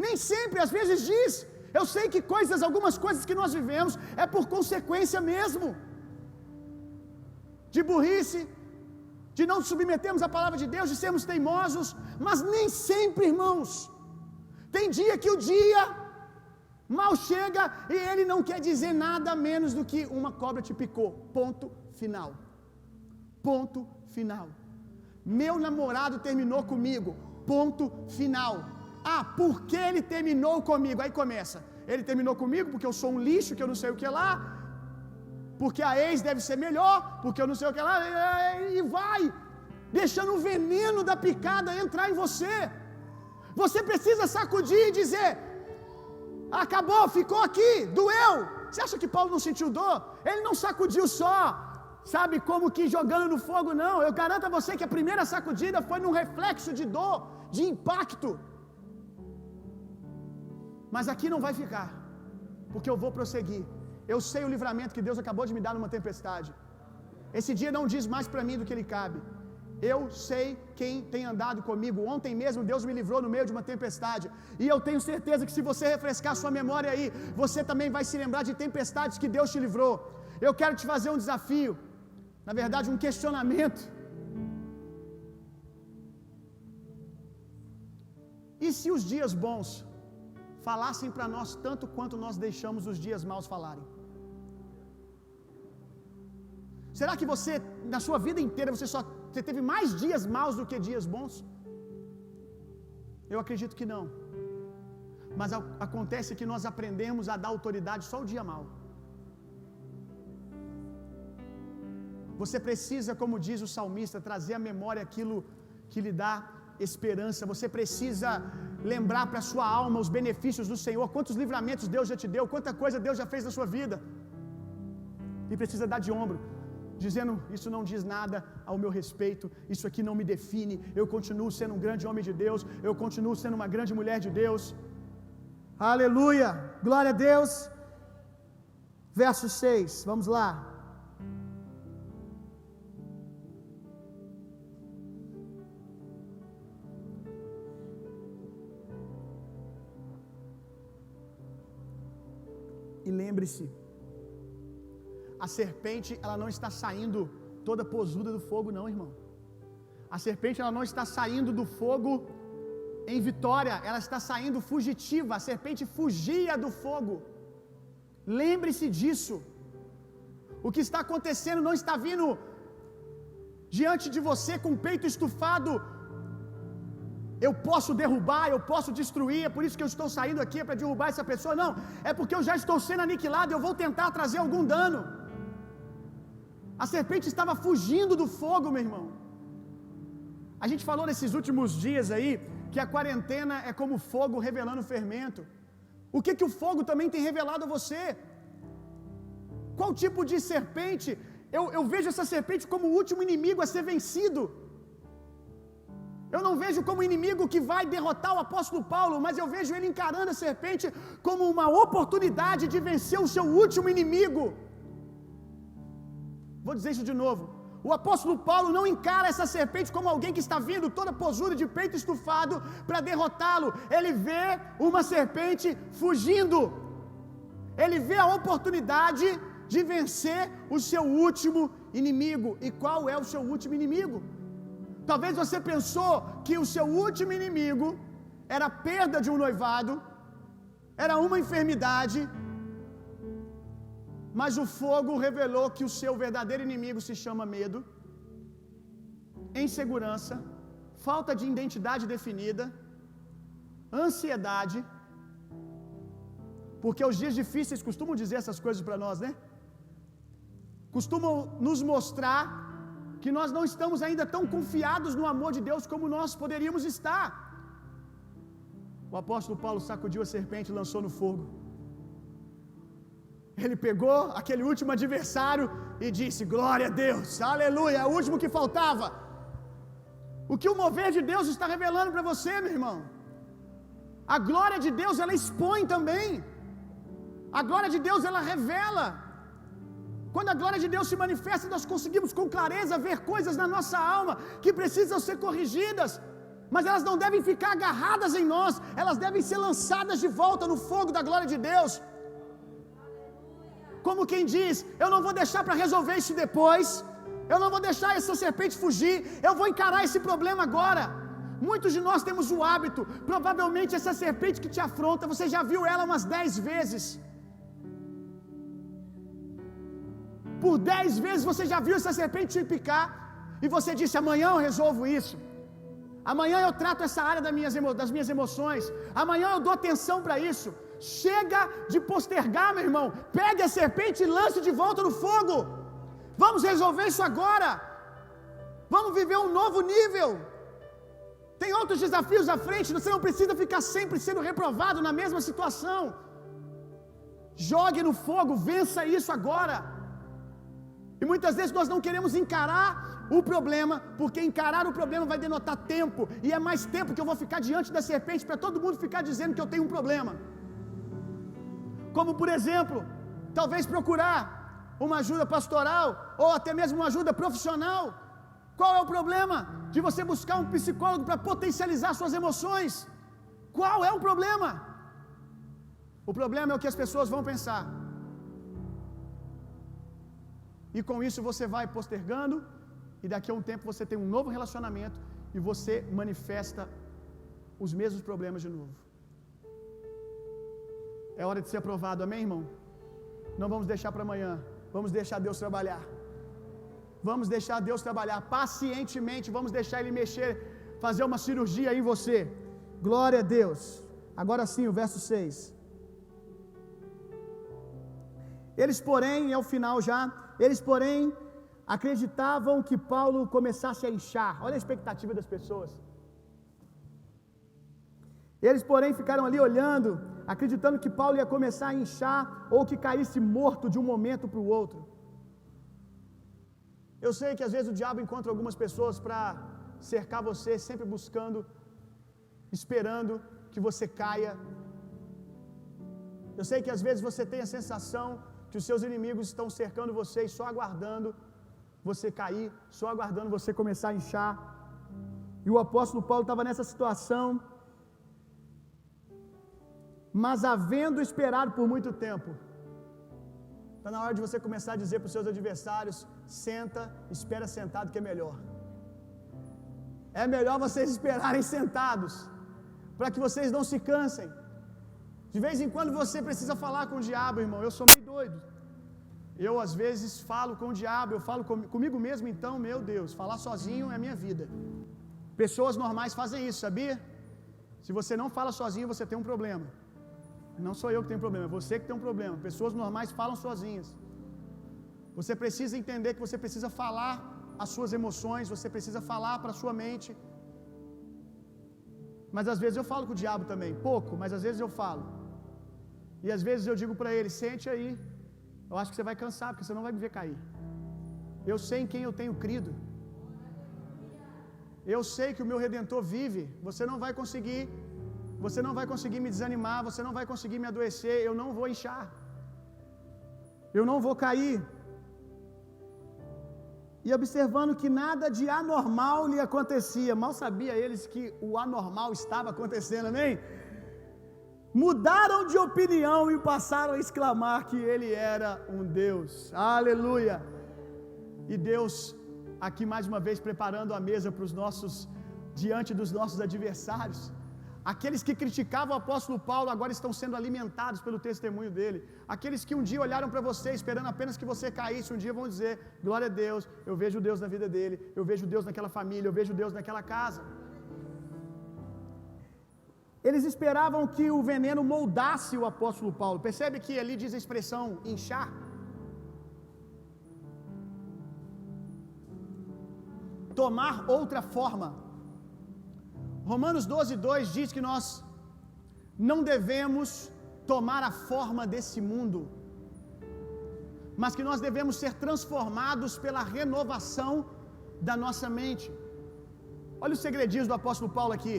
Nem sempre, às vezes diz. Eu sei que algumas coisas que nós vivemos é por consequência mesmo de burrice, de não submetermos a palavra de Deus, de sermos teimosos, mas nem sempre, irmãos. Tem dia que o dia mal chega e ele não quer dizer nada menos do que uma cobra te picou. Ponto final. Ponto final. Meu namorado terminou comigo. Ponto final. Ah, por que ele terminou comigo? Aí começa. Ele terminou comigo porque eu sou um lixo, que eu não sei o que lá, porque a ex deve ser melhor, porque eu não sei o que lá, e vai deixando o veneno da picada entrar em você. Você precisa sacudir e dizer: acabou, ficou aqui, doeu. Você acha que Paulo não sentiu dor? Ele não sacudiu só, sabe, como que jogando no fogo, não. Eu garanto a você que a primeira sacudida foi num reflexo de dor, de impacto. Mas aqui não vai ficar, porque eu vou prosseguir. Eu sei o livramento que Deus acabou de me dar numa tempestade. Esse dia não diz mais para mim do que ele cabe. Eu sei quem tem andado comigo. Ontem mesmo Deus me livrou no meio de uma tempestade. E eu tenho certeza que se você refrescar sua memória aí, você também vai se lembrar de tempestades que Deus te livrou. Eu quero te fazer um desafio, na verdade um questionamento. E se os dias bons falassem para nós tanto quanto nós deixamos os dias maus falarem? Será que você, na sua vida inteira, você teve mais dias maus do que dias bons? Eu acredito que não. Mas acontece que nós aprendemos a dar autoridade só o dia mau. Você precisa, como diz o salmista, trazer à memória aquilo que lhe dá esperança. Você precisa lembrar para a sua alma os benefícios do Senhor, quantos livramentos Deus já te deu, quanta coisa Deus já fez na sua vida. E precisa dar de ombro, dizendo: isso não diz nada ao meu respeito, isso aqui não me define, eu continuo sendo um grande homem de Deus, eu continuo sendo uma grande mulher de Deus. Aleluia, glória a Deus. Verso 6, vamos lá. E lembre-se, a serpente, ela não está saindo toda posuda do fogo, não, irmão. A serpente, ela não está saindo do fogo em vitória, ela está saindo fugitiva. A serpente fugia do fogo. Lembre-se disso. O que está acontecendo não está vindo diante de você com o peito estufado. Eu posso derrubar, eu posso destruir, é por isso que eu estou saindo aqui, para derrubar essa pessoa. Não, é porque eu já estou sendo aniquilado, eu vou tentar trazer algum dano. A serpente estava fugindo do fogo, meu irmão. A gente falou nesses últimos dias aí que a quarentena é como fogo revelando fermento. O que o fogo também tem revelado a você? Qual tipo de serpente? Eu vejo essa serpente como o último inimigo a ser vencido. Eu não vejo como inimigo que vai derrotar o apóstolo Paulo, mas eu vejo ele encarando a serpente como uma oportunidade de vencer o seu último inimigo. Vou dizer isso de novo. O apóstolo Paulo não encara essa serpente como alguém que está vindo toda posuda de peito estufado para derrotá-lo. Ele vê uma serpente fugindo. Ele vê a oportunidade de vencer o seu último inimigo. E qual é o seu último inimigo? Talvez você pensou que o seu último inimigo era a perda de um noivado, era uma enfermidade, mas o fogo revelou que o seu verdadeiro inimigo se chama medo, insegurança, falta de identidade definida, ansiedade, porque os dias difíceis costumam dizer essas coisas para nós, né? Costumam nos mostrar que nós não estamos ainda tão confiados no amor de Deus como nós poderíamos estar. O apóstolo Paulo sacudiu a serpente e lançou no fogo. Ele pegou aquele último adversário e disse: glória a Deus, aleluia, é o último que faltava. O que o mover de Deus está revelando para você, meu irmão? A glória de Deus, ela expõe também. A glória de Deus, ela revela. Quando a glória de Deus se manifesta, nós conseguimos com clareza ver coisas na nossa alma que precisam ser corrigidas, mas elas não devem ficar agarradas em nós, elas devem ser lançadas de volta no fogo da glória de Deus. Como quem diz: eu não vou deixar para resolver isso depois, eu não vou deixar essa serpente fugir, eu vou encarar esse problema agora. Muitos de nós temos o hábito, provavelmente essa serpente que te afronta, você já viu ela umas 10 vezes. Por 10 vezes você já viu essa serpente te picar, e você disse: amanhã eu resolvo isso, amanhã eu trato essa área das minhas emoções, amanhã eu dou atenção para isso. Chega de postergar, meu irmão. Pegue a serpente e lance de volta no fogo. Vamos resolver isso agora. Vamos viver um novo nível. Tem outros desafios à frente. Você não precisa ficar sempre sendo reprovado na mesma situação. Jogue no fogo, vença isso agora. E muitas vezes nós não queremos encarar o problema, porque encarar o problema vai denotar tempo, e é mais tempo que eu vou ficar diante da serpente para todo mundo ficar dizendo que eu tenho um problema. Como, por exemplo, talvez procurar uma ajuda pastoral ou até mesmo uma ajuda profissional. Qual é o problema de você buscar um psicólogo para potencializar suas emoções? Qual é o problema? O problema é o que as pessoas vão pensar. E com isso você vai postergando, e daqui a um tempo você tem um novo relacionamento e você manifesta os mesmos problemas de novo. É hora de ser aprovado, amém, irmão? Não vamos deixar para amanhã, vamos deixar Deus trabalhar. Vamos deixar Deus trabalhar pacientemente, vamos deixar Ele mexer, fazer uma cirurgia em você. Glória a Deus. Agora sim, o verso 6. Eles, porém, é o final já, eles, porém, acreditavam que Paulo começasse a inchar. Olha a expectativa das pessoas. Eles, porém, ficaram ali olhando, acreditando que Paulo ia começar a inchar ou que caísse morto de um momento para o outro. Eu sei que às vezes o diabo encontra algumas pessoas para cercar você, sempre buscando, esperando que você caia. Eu sei que às vezes você tem a sensação que os seus inimigos estão cercando você e só aguardando você cair, só aguardando você começar a inchar. E o apóstolo Paulo estava nessa situação, mas havendo esperado por muito tempo, está na hora de você começar a dizer para os seus adversários: senta, espera sentado que é melhor. É melhor vocês esperarem sentados, para que vocês não se cansem. De vez em quando você precisa falar com o diabo, irmão. Eu sou meio doido. Eu às vezes falo com o diabo, eu falo comigo mesmo, então, meu Deus, falar sozinho é a minha vida. Pessoas normais fazem isso, sabia? Se você não fala sozinho, você tem um problema. Não sou eu que tenho problema, é você que tem um problema. Pessoas normais falam sozinhas. Você precisa entender que você precisa falar as suas emoções, você precisa falar para a sua mente. Mas às vezes eu falo com o diabo também, pouco, mas às vezes eu falo. E às vezes eu digo para ele: sente aí, eu acho que você vai cansar, porque você não vai me ver cair. Eu sei em quem eu tenho crido. Eu sei que o meu Redentor vive. Você não vai conseguir me desanimar, você não vai conseguir me adoecer, eu não vou inchar. Eu não vou cair. E observando que nada de anormal lhe acontecia, mal sabia eles que o anormal estava acontecendo, amém? Mudaram de opinião e passaram a exclamar que ele era um Deus. Aleluia! E Deus, aqui mais uma vez, preparando a mesa para os nossos, diante dos nossos adversários. Aqueles que criticavam o apóstolo Paulo agora estão sendo alimentados pelo testemunho dele. Aqueles que um dia olharam para você esperando apenas que você caísse, um dia vão dizer: glória a Deus, eu vejo Deus na vida dele, eu vejo Deus naquela família, eu vejo Deus naquela casa. Eles esperavam que o veneno moldasse o apóstolo Paulo. Percebe que ali diz a expressão inchar? Tomar outra forma. Romanos 12:2 diz que nós não devemos tomar a forma desse mundo, mas que nós devemos ser transformados pela renovação da nossa mente. Olha o segredinho do apóstolo Paulo aqui.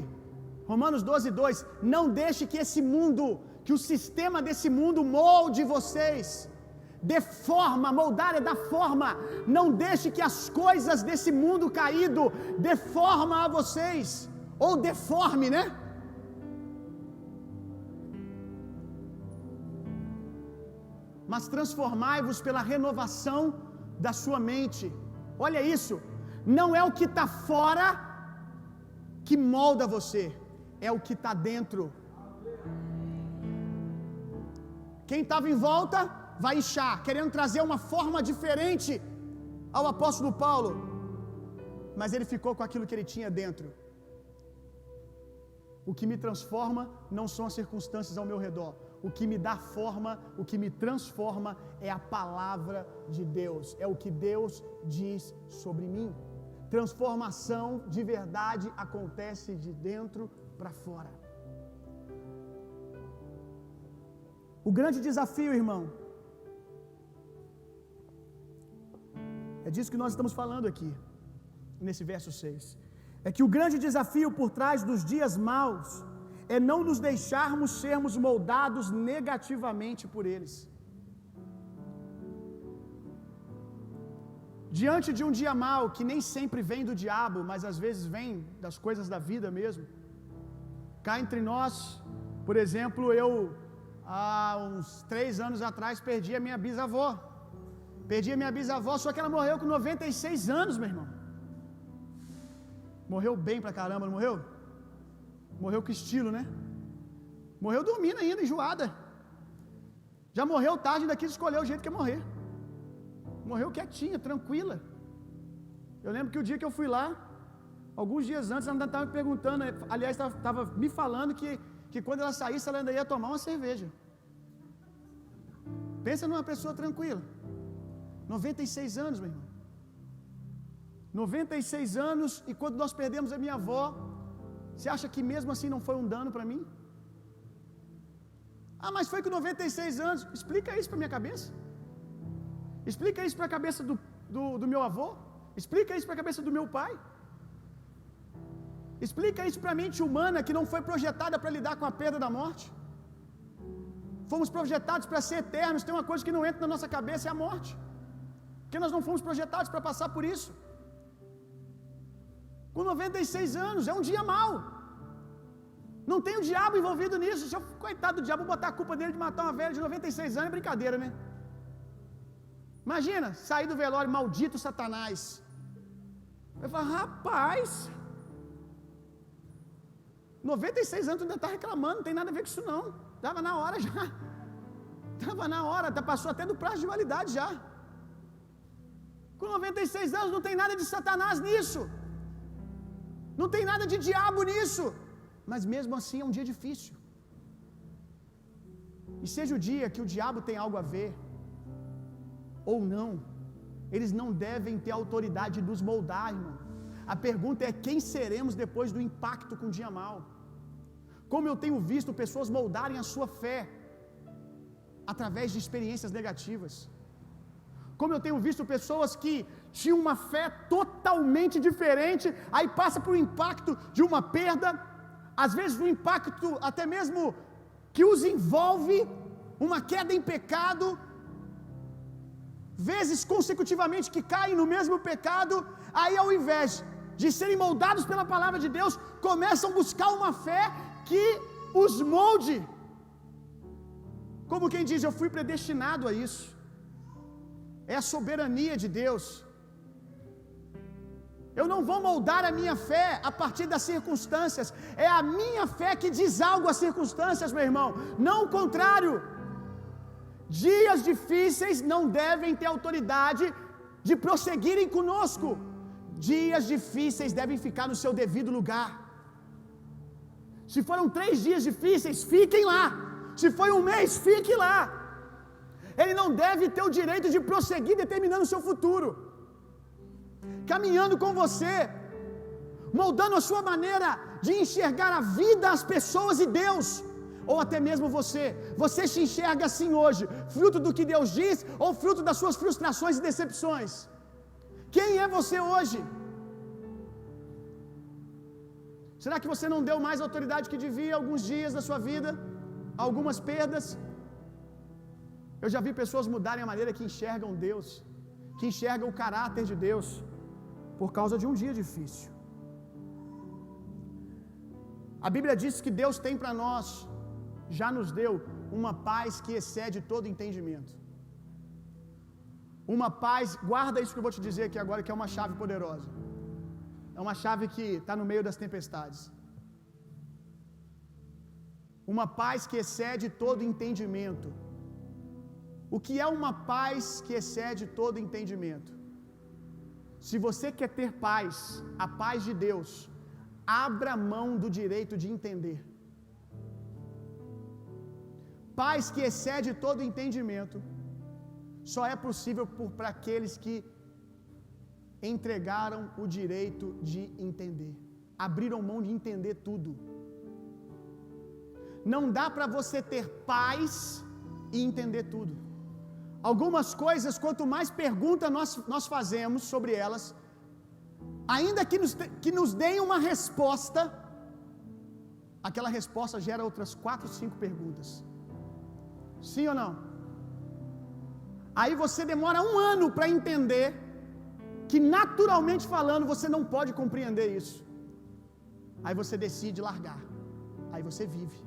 Romanos 12:2: não deixe que esse mundo, que o sistema desse mundo molde vocês, dê forma, moldar é dar forma. Não deixe que as coisas desse mundo caído dê forma a vocês, ou deforme, né? Mas transformai-vos pela renovação da sua mente. Olha isso, não é o que está fora que molda você, é o que está dentro. Quem estava em volta vai inchar, querendo trazer uma forma diferente ao apóstolo Paulo, mas ele ficou com aquilo que ele tinha dentro. O que me transforma não são as circunstâncias ao meu redor. O que me dá forma, o que me transforma é a palavra de Deus. É o que Deus diz sobre mim. Transformação de verdade acontece de dentro para fora. O grande desafio, irmão, é disso que nós estamos falando aqui, nesse verso 6. É que o grande desafio por trás dos dias maus é não nos deixarmos sermos moldados negativamente por eles. Diante de um dia mau, que nem sempre vem do diabo, mas às vezes vem das coisas da vida mesmo. Cá entre nós, por exemplo, eu há uns 3 anos atrás perdi a minha bisavó. Perdi a minha bisavó, só que ela morreu com 96 anos, meu irmão. Morreu bem pra caramba, não morreu? Morreu com estilo, né? Morreu dormindo ainda, enjoada. Já morreu tarde, ainda quis escolher o jeito que ia morrer. Morreu quietinha, tranquila. Eu lembro que o dia que eu fui lá, alguns dias antes, ela ainda estava me perguntando, aliás, estava me falando que quando ela saísse, ela ainda ia tomar uma cerveja. Pensa numa pessoa tranquila. 96 anos, meu irmão. 96 anos, e quando nós perdemos a minha avó, você acha que mesmo assim não foi um dano para mim? Ah, mas foi com 96 anos. Explica isso para minha cabeça. Explica isso para a cabeça do meu avô. Explica isso para a cabeça do meu pai. Explica isso para a mente humana que não foi projetada para lidar com a perda da morte. Fomos projetados para ser eternos. Tem uma coisa que não entra na nossa cabeça, é a morte. Porque nós não fomos projetados para passar por isso. Com 96 anos, é um dia mau. Não tem o diabo envolvido nisso. Se eu, coitado do diabo, botar a culpa dele de matar uma velha de 96 anos, é brincadeira, né? Imagina, sair do velório, maldito Satanás. Eu falo, rapaz, 96 anos tu ainda está reclamando, não tem nada a ver com isso não. Estava na hora já. Estava na hora, passou até do prazo de validade já. Com 96 anos não tem nada de Satanás nisso. Não tem nada de diabo nisso. Mas mesmo assim é um dia difícil. E seja o dia que o diabo tem algo a ver, ou não, eles não devem ter autoridade de nos moldar, irmão. A pergunta é: quem seremos depois do impacto com o dia mau? Como eu tenho visto pessoas moldarem a sua fé através de experiências negativas. Como eu tenho visto pessoas que tinham uma fé totalmente diferente, aí passa por um impacto de uma perda, às vezes um impacto até mesmo que os envolve, uma queda em pecado, vezes consecutivamente que caem no mesmo pecado, aí ao invés de serem moldados pela palavra de Deus, começam a buscar uma fé que os molde. Como quem diz, eu fui predestinado a isso. É a soberania de Deus. Eu não vou moldar a minha fé a partir das circunstâncias. É a minha fé que diz algo às circunstâncias, meu irmão. Não o contrário. Dias difíceis não devem ter autoridade de prosseguirem conosco. Dias difíceis devem ficar no seu devido lugar. Se foram 3 dias difíceis, fiquem lá. Se foi um mês, fique lá. Ele não deve ter o direito de prosseguir determinando o seu futuro, caminhando com você, moldando a sua maneira de enxergar a vida, as pessoas e Deus, ou até mesmo você. Você se enxerga assim hoje, fruto do que Deus diz, ou fruto das suas frustrações e decepções? Quem é você hoje? Será que você não deu mais autoridade que devia alguns dias da sua vida? Algumas perdas? Eu já vi pessoas mudarem a maneira que enxergam Deus, que enxergam o caráter de Deus, por causa de um dia difícil. A Bíblia diz que Deus tem para nós, já nos deu, uma paz que excede todo entendimento. Uma paz, guarda isso que eu vou te dizer aqui agora, que é uma chave poderosa. É uma chave que está no meio das tempestades. Uma paz que excede todo entendimento. O que é uma paz que excede todo entendimento? Se você quer ter paz, a paz de Deus, abra mão do direito de entender. Paz que excede todo entendimento só é possível para aqueles que entregaram o direito de entender, abriram mão de entender tudo. Não dá para você ter paz e entender tudo. Algumas coisas, quanto mais perguntas nós fazemos sobre elas, ainda que nos deem uma resposta, aquela resposta gera outras 4, 5 perguntas. Sim ou não? Aí você demora 1 ano para entender que, naturalmente falando, você não pode compreender isso. Aí você decide largar. Aí você vive.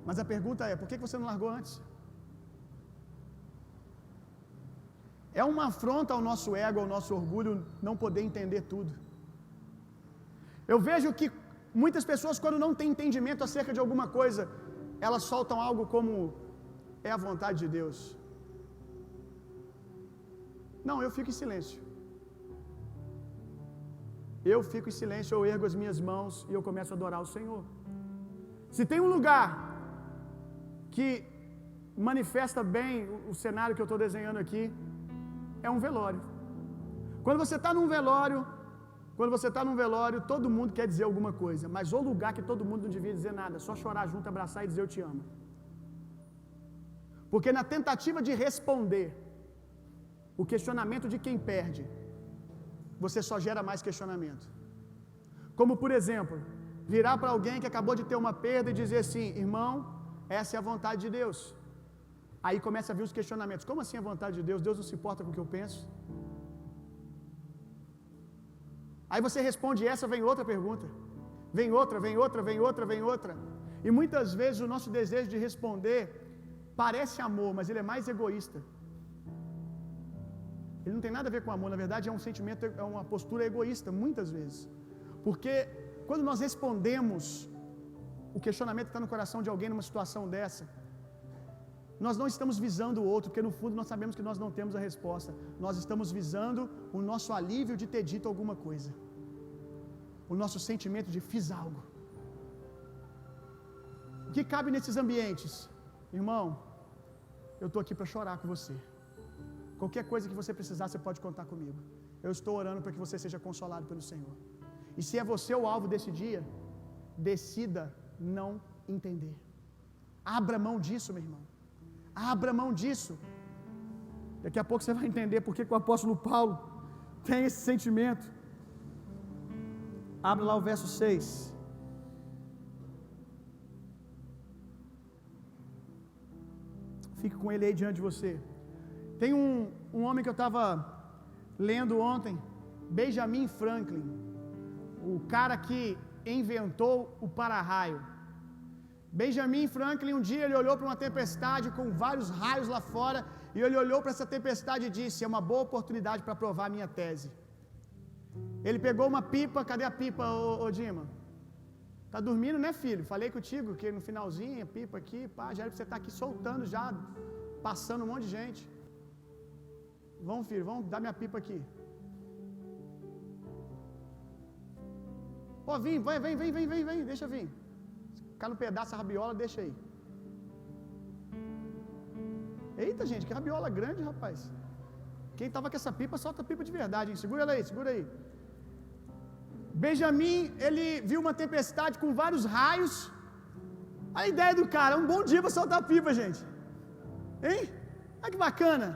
Mas a pergunta é: por que você não largou antes? É uma afronta ao nosso ego, ao nosso orgulho, não poder entender tudo. Eu vejo que muitas pessoas, quando não têm entendimento acerca de alguma coisa, elas soltam algo como: é a vontade de Deus. Não, eu fico em silêncio. eu fico em silêncio, eu ergo as minhas mãos e eu começo a adorar o Senhor. Se tem um lugar que manifesta bem o cenário que eu estou desenhando aqui, é um velório. Quando você está num velório, todo mundo quer dizer alguma coisa, mas o lugar que todo mundo não devia dizer nada, só chorar junto, abraçar e dizer eu te amo. Porque na tentativa de responder o questionamento de quem perde, você só gera mais questionamento. Como, por exemplo, virar para alguém que acabou de ter uma perda e dizer assim: irmão, essa é a vontade de Deus. Aí começa a vir os questionamentos: como assim a vontade de Deus? Deus não se importa com o que eu penso? Aí você responde essa, vem outra pergunta. Vem outra. E muitas vezes o nosso desejo de responder parece amor, mas ele é mais egoísta. Ele não tem nada a ver com amor, na verdade é um sentimento, é uma postura egoísta, muitas vezes. Porque quando nós respondemos o questionamento que está no coração de alguém numa situação dessa, nós não estamos visando o outro, porque no fundo nós sabemos que nós não temos a resposta. Nós estamos visando o nosso alívio de ter dito alguma coisa, o nosso sentimento de fiz algo. O que cabe nesses ambientes? Irmão, eu estou aqui para chorar com você. Qualquer coisa que você precisar, você pode contar comigo. Eu estou orando para que você seja consolado pelo Senhor. E se é você o alvo desse dia, decida não entender. Abra mão disso, meu irmão. Abra mão disso. Daqui a pouco você vai entender porque que o apóstolo Paulo tem esse sentimento. Abra lá o verso 6. Fique com ele aí diante de você. Tem um homem que eu estava lendo ontem, Benjamin Franklin, o cara que inventou o para-raio. Benjamin Franklin, um dia ele olhou para uma tempestade com vários raios lá fora, e ele olhou para essa tempestade e disse: é uma boa oportunidade para provar a minha tese. Ele pegou uma pipa, cadê a pipa, ô Dima? Tá dormindo, né, filho? Falei contigo que no finalzinho, a pipa aqui, pá, já era pra você estar aqui soltando já, passando um monte de gente. Vamos, filho, vamos dar minha pipa aqui. Pô, vem, deixa eu vir. Ficar no pedaço a rabiola, deixa aí. Eita, gente, que rabiola grande, rapaz. Quem tava com essa pipa, solta a pipa de verdade, hein? Segura ela aí, segura aí. Benjamin, ele viu uma tempestade com vários raios. A ideia do cara, um bom dia para soltar a pipa, gente. Hein? Olha que bacana.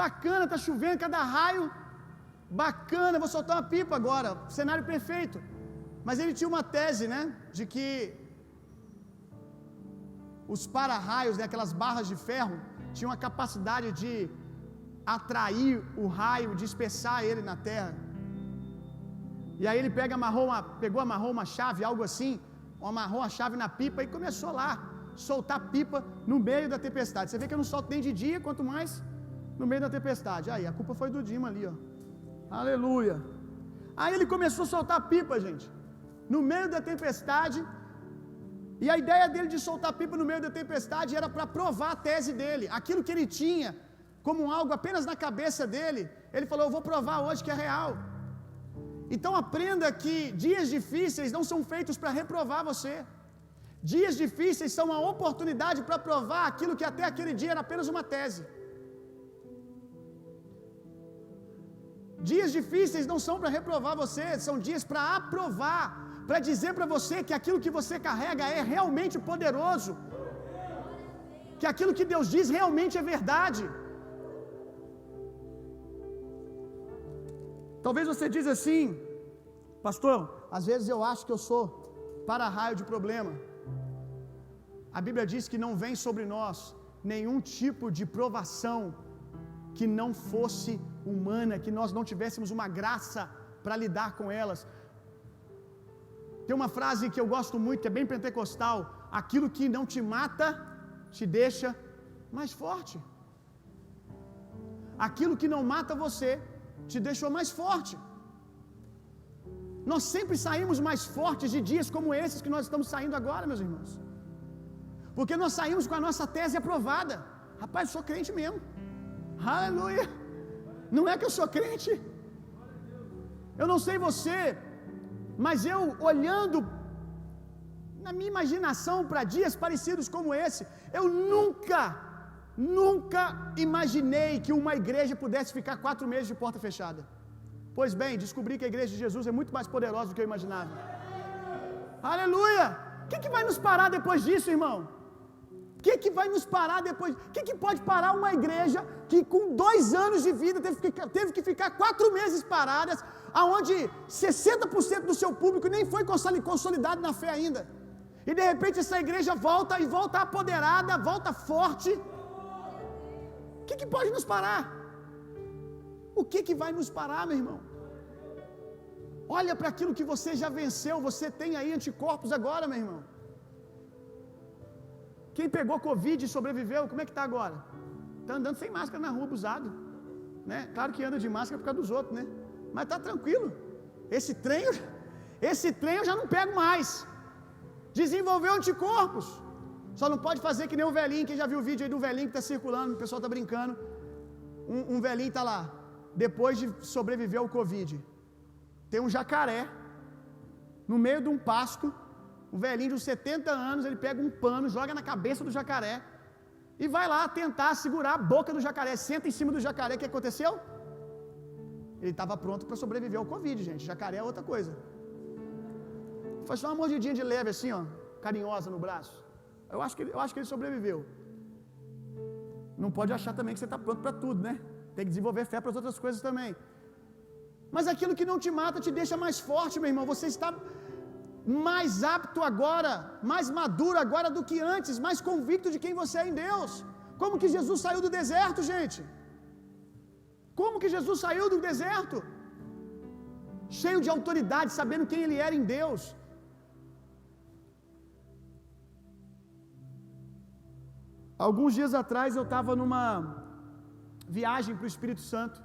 Bacana, tá chovendo, cada raio. Bacana, vou soltar uma pipa agora. Cenário perfeito. Mas ele tinha uma tese, né? De que os para-raios, né, aquelas barras de ferro, tinham a capacidade de atrair o raio, dispersar ele na terra. E aí ele amarrou uma chave, algo assim, amarrou a chave na pipa e começou lá soltar pipa no meio da tempestade. Você vê que eu não solto nem de dia, quanto mais no meio da tempestade. Aí a culpa foi do Dima ali, ó. Aleluia. Aí ele começou a soltar pipa, gente, no meio da tempestade. E a ideia dele de soltar pipa no meio da tempestade era para provar a tese dele, aquilo que ele tinha como algo apenas na cabeça dele. Ele falou: eu vou provar hoje que é real. Então aprenda que dias difíceis não são feitos para reprovar você. Dias difíceis são uma oportunidade para provar aquilo que até aquele dia era apenas uma tese. Dias difíceis não são para reprovar você, são dias para aprovar, para dizer para você que aquilo que você carrega é realmente poderoso, que aquilo que Deus diz realmente é verdade. Talvez você diz assim: pastor, às vezes eu acho que eu sou para-raio de problema. A Bíblia diz que não vem sobre nós nenhum tipo de provação que não fosse humana, que nós não tivéssemos uma graça para lidar com elas. Tem uma frase que eu gosto muito, que é bem pentecostal: aquilo que não te mata, te deixa mais forte. Aquilo que não mata você, te deixou mais forte. Nós sempre saímos mais fortes de dias como esses que nós estamos saindo agora, meus irmãos, porque nós saímos com a nossa tese aprovada. Rapaz, eu sou crente mesmo. Aleluia. Não é que eu sou crente, Eu não sei você, mas eu olhando na minha imaginação para dias parecidos como esse, eu nunca imaginei que uma igreja pudesse ficar 4 meses de porta fechada. Pois bem, descobri que a igreja de Jesus é muito mais poderosa do que eu imaginava. Aleluia! O que vai nos parar depois disso, irmão? O que vai nos parar depois? O que pode parar uma igreja que com 2 anos de vida teve que ficar 4 meses paradas, aonde 60% do seu público nem foi consolidado na fé ainda? E de repente essa igreja volta apoderada, volta forte. O que pode nos parar? O que vai nos parar, meu irmão? Olha para aquilo que você já venceu. Você tem aí anticorpos agora, meu irmão. Quem pegou Covid e sobreviveu, como é que está agora? Está andando sem máscara na rua, abusado, né? Claro que anda de máscara por causa dos outros, né? Mas está tranquilo. Esse trem eu já não pego mais. Desenvolveu anticorpos. Só não pode fazer que nem o velhinho. Quem já viu o vídeo aí do velhinho que está circulando, o pessoal está brincando. Um velhinho está lá, depois de sobreviver ao Covid, tem um jacaré no meio de um pasto. Um velhinho de uns 70 anos, ele pega um pano, joga na cabeça do jacaré e vai lá tentar segurar a boca do jacaré. Senta em cima do jacaré. O que aconteceu? Ele estava pronto para sobreviver ao Covid, gente. Jacaré é outra coisa. Faz só uma mordidinha de leve assim, ó, carinhosa no braço. Eu acho que ele sobreviveu. Não pode achar também que você está pronto para tudo, né? Tem que desenvolver fé para as outras coisas também. Mas aquilo que não te mata te deixa mais forte, meu irmão. Você está mais apto agora, mais maduro agora do que antes, mais convicto de quem você é em Deus. Como que Jesus saiu do deserto, gente? Como que Jesus saiu do deserto? Cheio de autoridade, sabendo quem ele era em Deus. Alguns dias atrás eu estava numa viagem para o Espírito Santo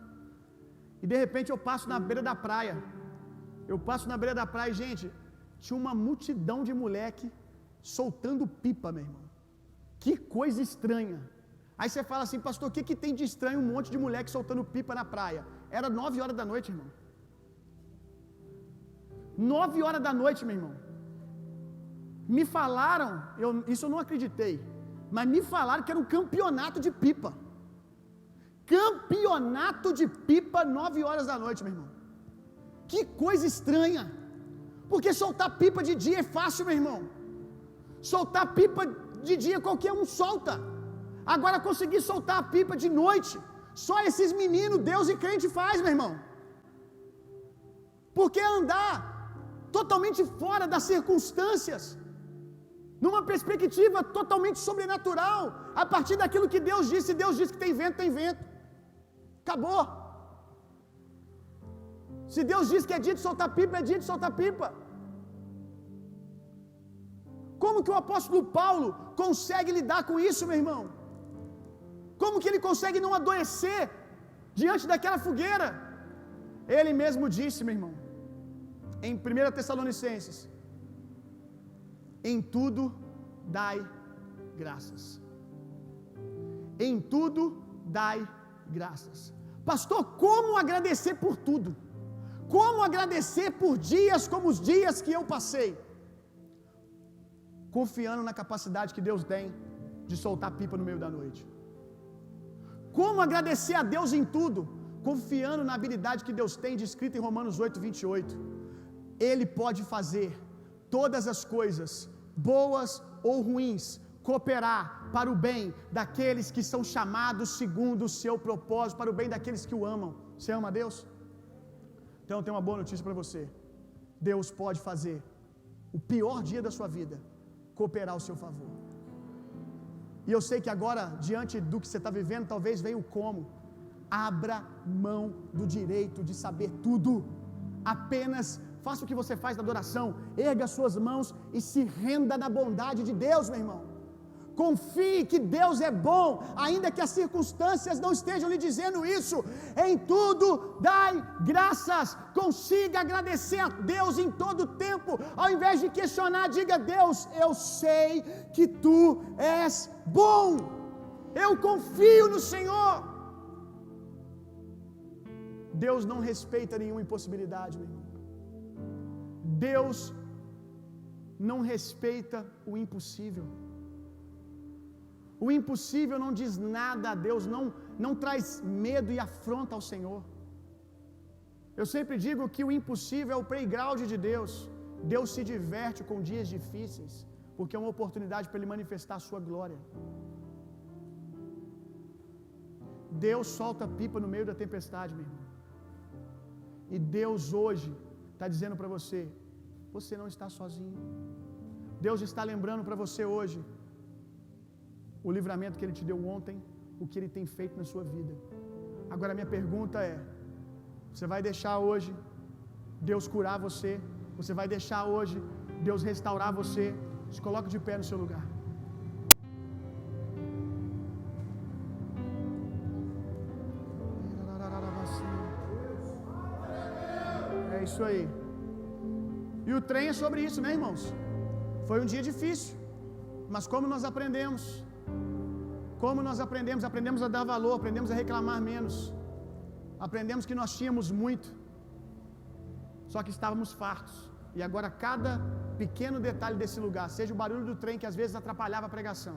e de repente eu passo na beira da praia. E, gente, tinha uma multidão de moleque soltando pipa, meu irmão. Que coisa estranha. Aí você fala assim, pastor, o que tem de estranho um monte de moleque soltando pipa na praia? Era 9 horas da noite, irmão. 9 horas da noite, meu irmão. Me falaram, isso eu não acreditei, mas me falaram que era um campeonato de pipa. Campeonato de pipa 9 horas da noite, meu irmão. Que coisa estranha. Porque soltar pipa de dia é fácil, meu irmão. Soltar pipa de dia qualquer um solta. Agora conseguir soltar a pipa de noite, só esses meninos, Deus e crente faz, meu irmão. Porque andar totalmente fora das circunstâncias, numa perspectiva totalmente sobrenatural, a partir daquilo que Deus disse. Deus disse que tem vento, tem vento. Acabou. Se Deus diz que é dia de soltar pipa, é dia de soltar pipa. Como que o apóstolo Paulo consegue lidar com isso, meu irmão? Como que ele consegue não adoecer diante daquela fogueira? Ele mesmo disse, meu irmão, em 1 Tessalonicenses: em tudo dai graças. Em tudo dai graças. Pastor, como agradecer por tudo? Como agradecer por dias como os dias que eu passei? Confiando na capacidade que Deus tem de soltar pipa no meio da noite. Como agradecer a Deus em tudo? Confiando na habilidade que Deus tem, descrita em Romanos 8:28. Ele pode fazer todas as coisas, boas ou ruins, cooperar para o bem daqueles que são chamados segundo o seu propósito, para o bem daqueles que o amam. Você ama a Deus? Então eu tenho uma boa notícia para você. Deus pode fazer o pior dia da sua vida cooperar ao seu favor. E eu sei que agora, diante do que você está vivendo, talvez venha o como. Abra mão do direito de saber tudo. Apenas faça o que você faz na adoração. Erga as suas mãos e se renda na bondade de Deus, meu irmão. Confie que Deus é bom, ainda que as circunstâncias não estejam lhe dizendo isso. Em tudo dai graças. Consiga agradecer a Deus em todo o tempo. Ao invés de questionar, diga: Deus, eu sei que tu és bom. Eu confio no Senhor. Deus não respeita nenhuma impossibilidade, meu irmão. Deus não respeita o impossível. O impossível não diz nada a Deus, não traz medo e afronta ao Senhor. Eu sempre digo que o impossível é o playground de Deus. Deus se diverte com dias difíceis, porque é uma oportunidade para Ele manifestar a sua glória. Deus solta a pipa no meio da tempestade, meu irmão. E Deus hoje está dizendo para você: você não está sozinho. Deus está lembrando para você hoje o livramento que Ele te deu ontem, o que Ele tem feito na sua vida. Agora a minha pergunta é: você vai deixar hoje Deus curar você? Você vai deixar hoje Deus restaurar você? Se coloque de pé no seu lugar. É isso aí. E o trem é sobre isso, né, irmãos? Foi um dia difícil, mas como nós aprendemos? Como nós aprendemos? Aprendemos a dar valor, aprendemos a reclamar menos. Aprendemos que nós tínhamos muito, só que estávamos fartos. E agora cada pequeno detalhe desse lugar, seja o barulho do trem que às vezes atrapalhava a pregação,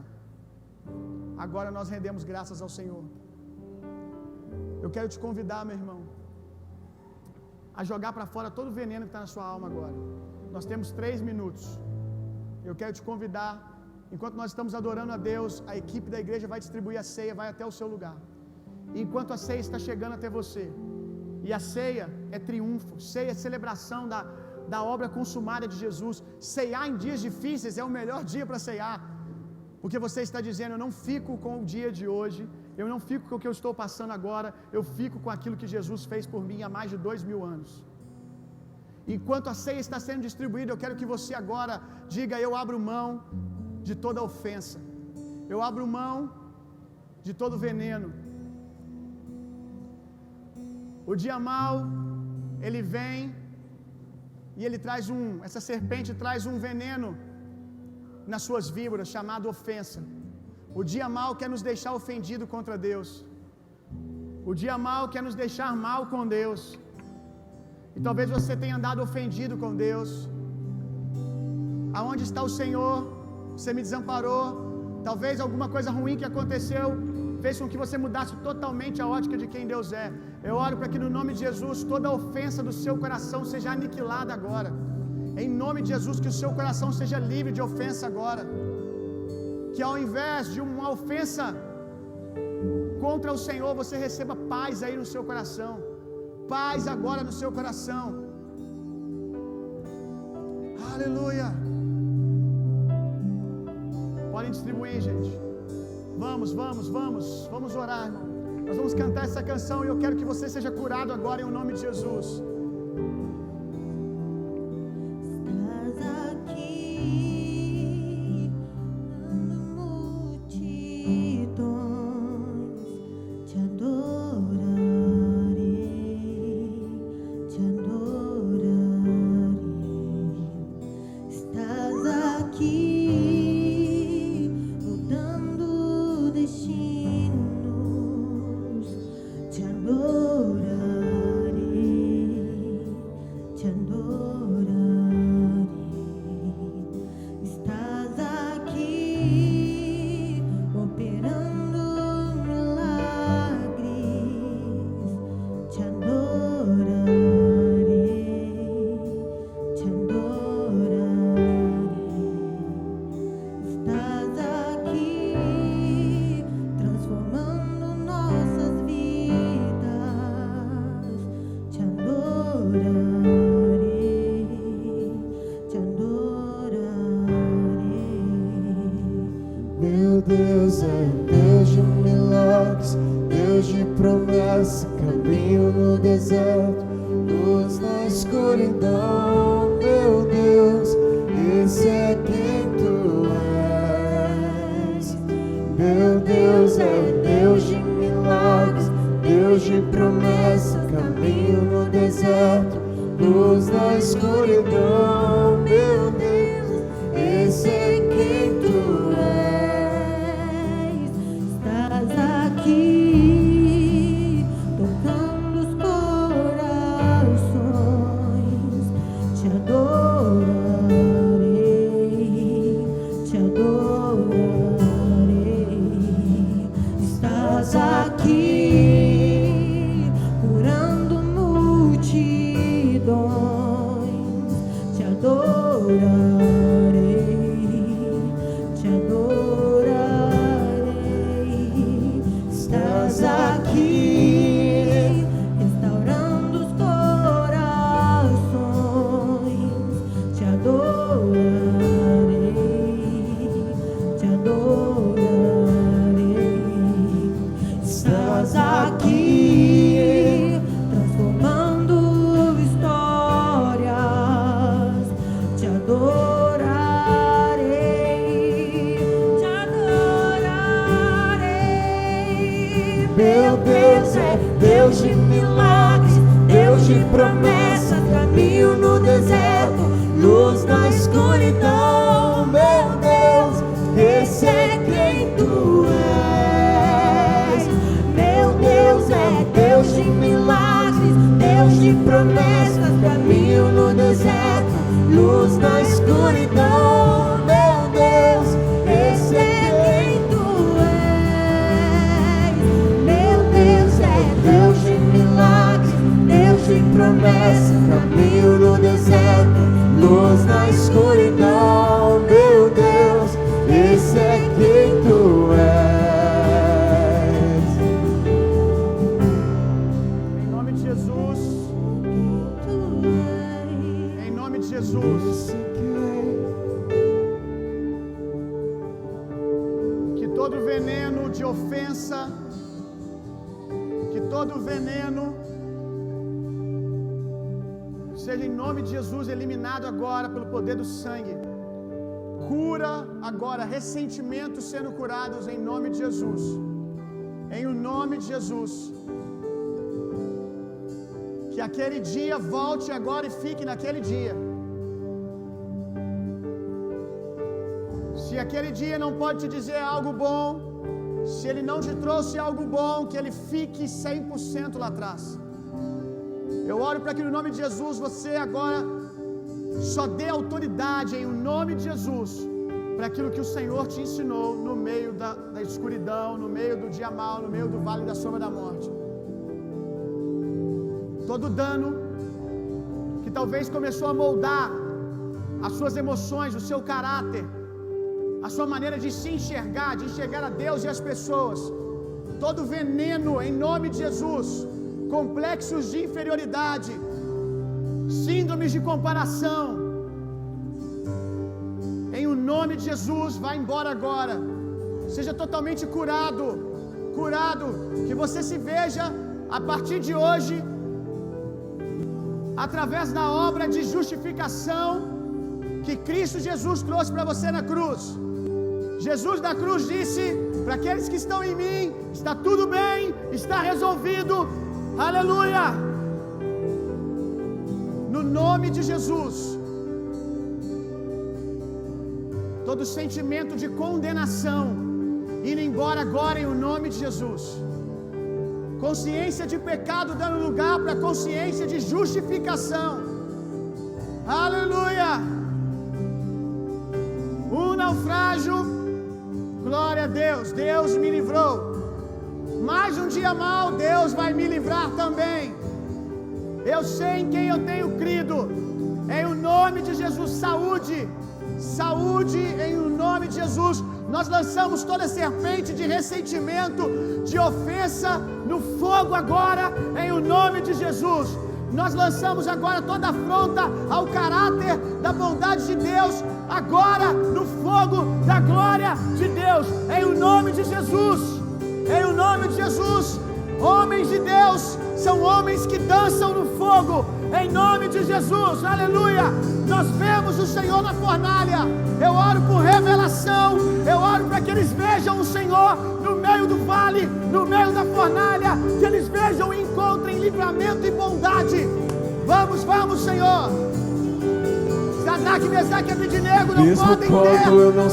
agora nós rendemos graças ao Senhor. Eu quero te convidar, meu irmão, a jogar para fora todo o veneno que está na sua alma agora. Nós temos 3 minutos. Eu quero te convidar, enquanto nós estamos adorando a Deus, a equipe da igreja vai distribuir a ceia, vai até o seu lugar. E enquanto a ceia está chegando até você, e a ceia é triunfo, ceia é celebração da obra consumada de Jesus. Ceiar em dias difíceis é o melhor dia para ceiar, porque você está dizendo: eu não fico com o dia de hoje, eu não fico com o que eu estou passando agora, eu fico com aquilo que Jesus fez por mim há mais de 2000 anos. Enquanto a ceia está sendo distribuída, eu quero que você agora diga: eu abro mão de toda ofensa, eu abro mão de todo veneno. O dia mau, ele vem e ele traz essa serpente traz um veneno nas suas víboras, chamado ofensa. O dia mau quer nos deixar ofendido contra Deus. O dia mau quer nos deixar mal com Deus. E talvez você tenha andado ofendido com Deus. Aonde está o Senhor? Você me desamparou. Talvez alguma coisa ruim que aconteceu fez com que você mudasse totalmente a ótica de quem Deus é. Eu oro para que no nome de Jesus toda ofensa do seu coração seja aniquilada agora. Em nome de Jesus, que o seu coração seja livre de ofensa agora. Que ao invés de uma ofensa contra o Senhor, você receba paz aí no seu coração. Paz agora no seu coração. Aleluia. Podem distribuir, gente. Vamos orar, irmão. Nós vamos cantar essa canção e eu quero que você seja curado agora em nome de Jesus. Deus é Deus de milagres, Deus de promessa, caminho no deserto, luz na escuridão. Meu Deus, esse é quem tu és. Meu Deus é Deus de milagres, Deus de promessa, caminho no deserto, luz na escuridão. Meu Deus, esse é quem tu és. Estás aqui tocando os Meu Deus é Deus de milagres, Deus de promessas, caminho no deserto, luz na escuridão. Meu Deus, esse é quem tu és. Meu Deus é Deus de milagres, Deus de promessas, caminho no deserto, luz na escuridão. Meu Deus, esse é quem tu és. Meu Deus é Deus de milagres, Deus de promessas, caminho no deserto, luz na escuridão. Meu Deus, esse é quem tu és. Em nome de Jesus. Em nome de Jesus. Que todo veneno de ofensa, que todo veneno seja em nome de Jesus eliminado agora pelo poder do sangue. Cura agora, ressentimentos sendo curados em nome de Jesus. Em o nome de Jesus. Que aquele dia volte agora e fique naquele dia. Se aquele dia não pode te dizer algo bom, se ele não te trouxe algo bom, que ele fique 100% lá atrás. Eu oro para que no nome de Jesus você agora só dê autoridade em nome de Jesus para aquilo que o Senhor te ensinou no meio da escuridão, no meio do dia mau, no meio do vale da sombra da morte. Todo dano que talvez começou a moldar as suas emoções, o seu caráter, a sua maneira de se enxergar, de enxergar a Deus e as pessoas, todo veneno em nome de Jesus, complexos de inferioridade, síndromes de comparação, em o nome de Jesus, vá embora agora. Seja totalmente curado, curado, que você se veja a partir de hoje através da obra de justificação que Cristo Jesus trouxe para você na cruz. Jesus na cruz disse para aqueles que estão em mim: está tudo bem, está resolvido. Aleluia! No nome de Jesus, todo sentimento de condenação indo embora agora em o nome de Jesus. Consciência de pecado dando lugar para consciência de justificação. Aleluia! Um naufrágio, glória a Deus, Deus me livrou. Mais um dia mau, Deus vai me livrar também. Eu sei em quem eu tenho crido. Em o nome de Jesus, saúde, saúde em o nome de Jesus. Nós lançamos toda serpente de ressentimento, de ofensa no fogo agora, em o nome de Jesus. Nós lançamos agora toda afronta ao caráter da bondade de Deus, agora no fogo da glória de Deus, em o nome de Jesus. Em o nome de Jesus, homens de Deus são homens que dançam no fogo, em nome de Jesus, aleluia. Nós vemos o Senhor na fornalha. Eu oro por revelação, eu oro para que eles vejam o Senhor no meio do vale, no meio da fornalha, que eles vejam e encontrem livramento e bondade. Vamos, vamos, Senhor. Sadraque, Mesaque e Abednego não podem ter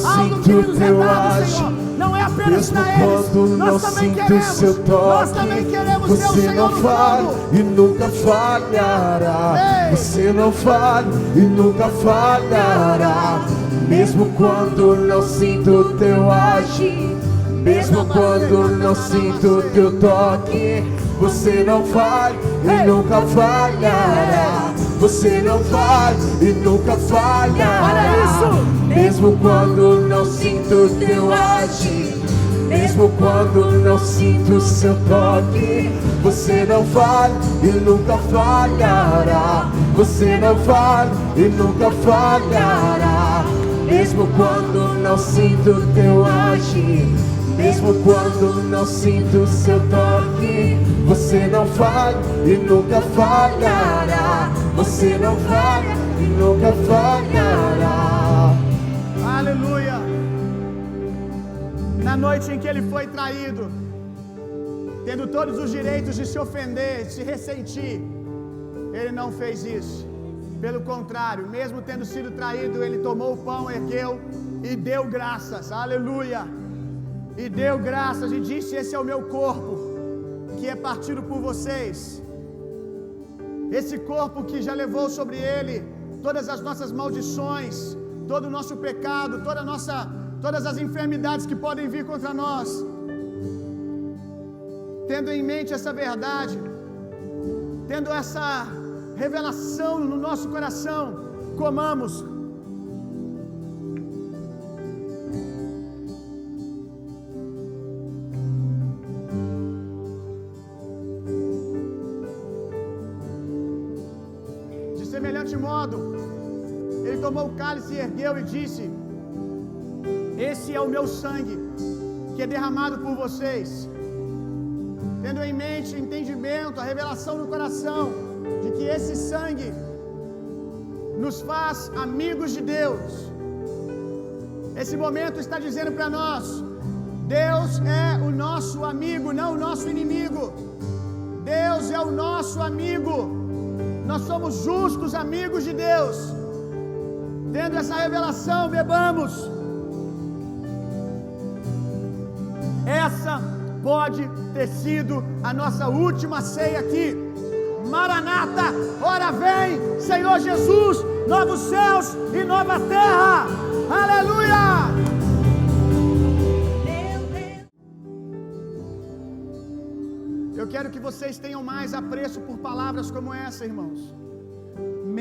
algo que nos retarda, Senhor. Não é apenas para eles, nós também queremos. Nós também queremos ver o Senhor no fogo. E nunca falhará. Você não falha e nunca falhará. Mesmo quando não sinto teu agir, mesmo quando não sinto teu toque, você não falha e nunca falhará. Você não falha e nunca falhará. Olha isso! Mesmo quando não sinto teu agir, mesmo quando não sinto seu toque, você não falha e nunca falhará. Você não falha e nunca falhará. Mesmo quando não sinto teu agir, mesmo quando não sinto seu toque, você não falha e nunca falhará. Você não falha e nunca falhará. Aleluia. Na noite em que ele foi traído, tendo todos os direitos de se ofender, de se ressentir. Ele não fez isso. Pelo contrário, mesmo tendo sido traído, ele tomou o pão, ergueu e deu graças. Aleluia! E deu graças e disse: esse é o meu corpo, que é partido por vocês. Esse corpo que já levou sobre ele todas as nossas maldições, todo o nosso pecado, todas as enfermidades que podem vir contra nós. Tendo em mente essa verdade, tendo essa revelação no nosso coração, comamos. De semelhante modo, ele tomou o cálice e ergueu e disse: esse é o meu sangue, que é derramado por vocês. Tendo em mente o entendimento, a revelação no coração, de que esse sangue nos faz amigos de Deus. Esse momento está dizendo para nós: Deus é o nosso amigo, não o nosso inimigo. Deus é o nosso amigo. Nós somos justos amigos de Deus. Tendo essa revelação, bebamos. Essa pode ter sido a nossa última ceia aqui. Maranata, ora vem, Senhor Jesus, novos céus e nova terra. Aleluia! Eu quero que vocês tenham mais apreço por palavras como essa, irmãos.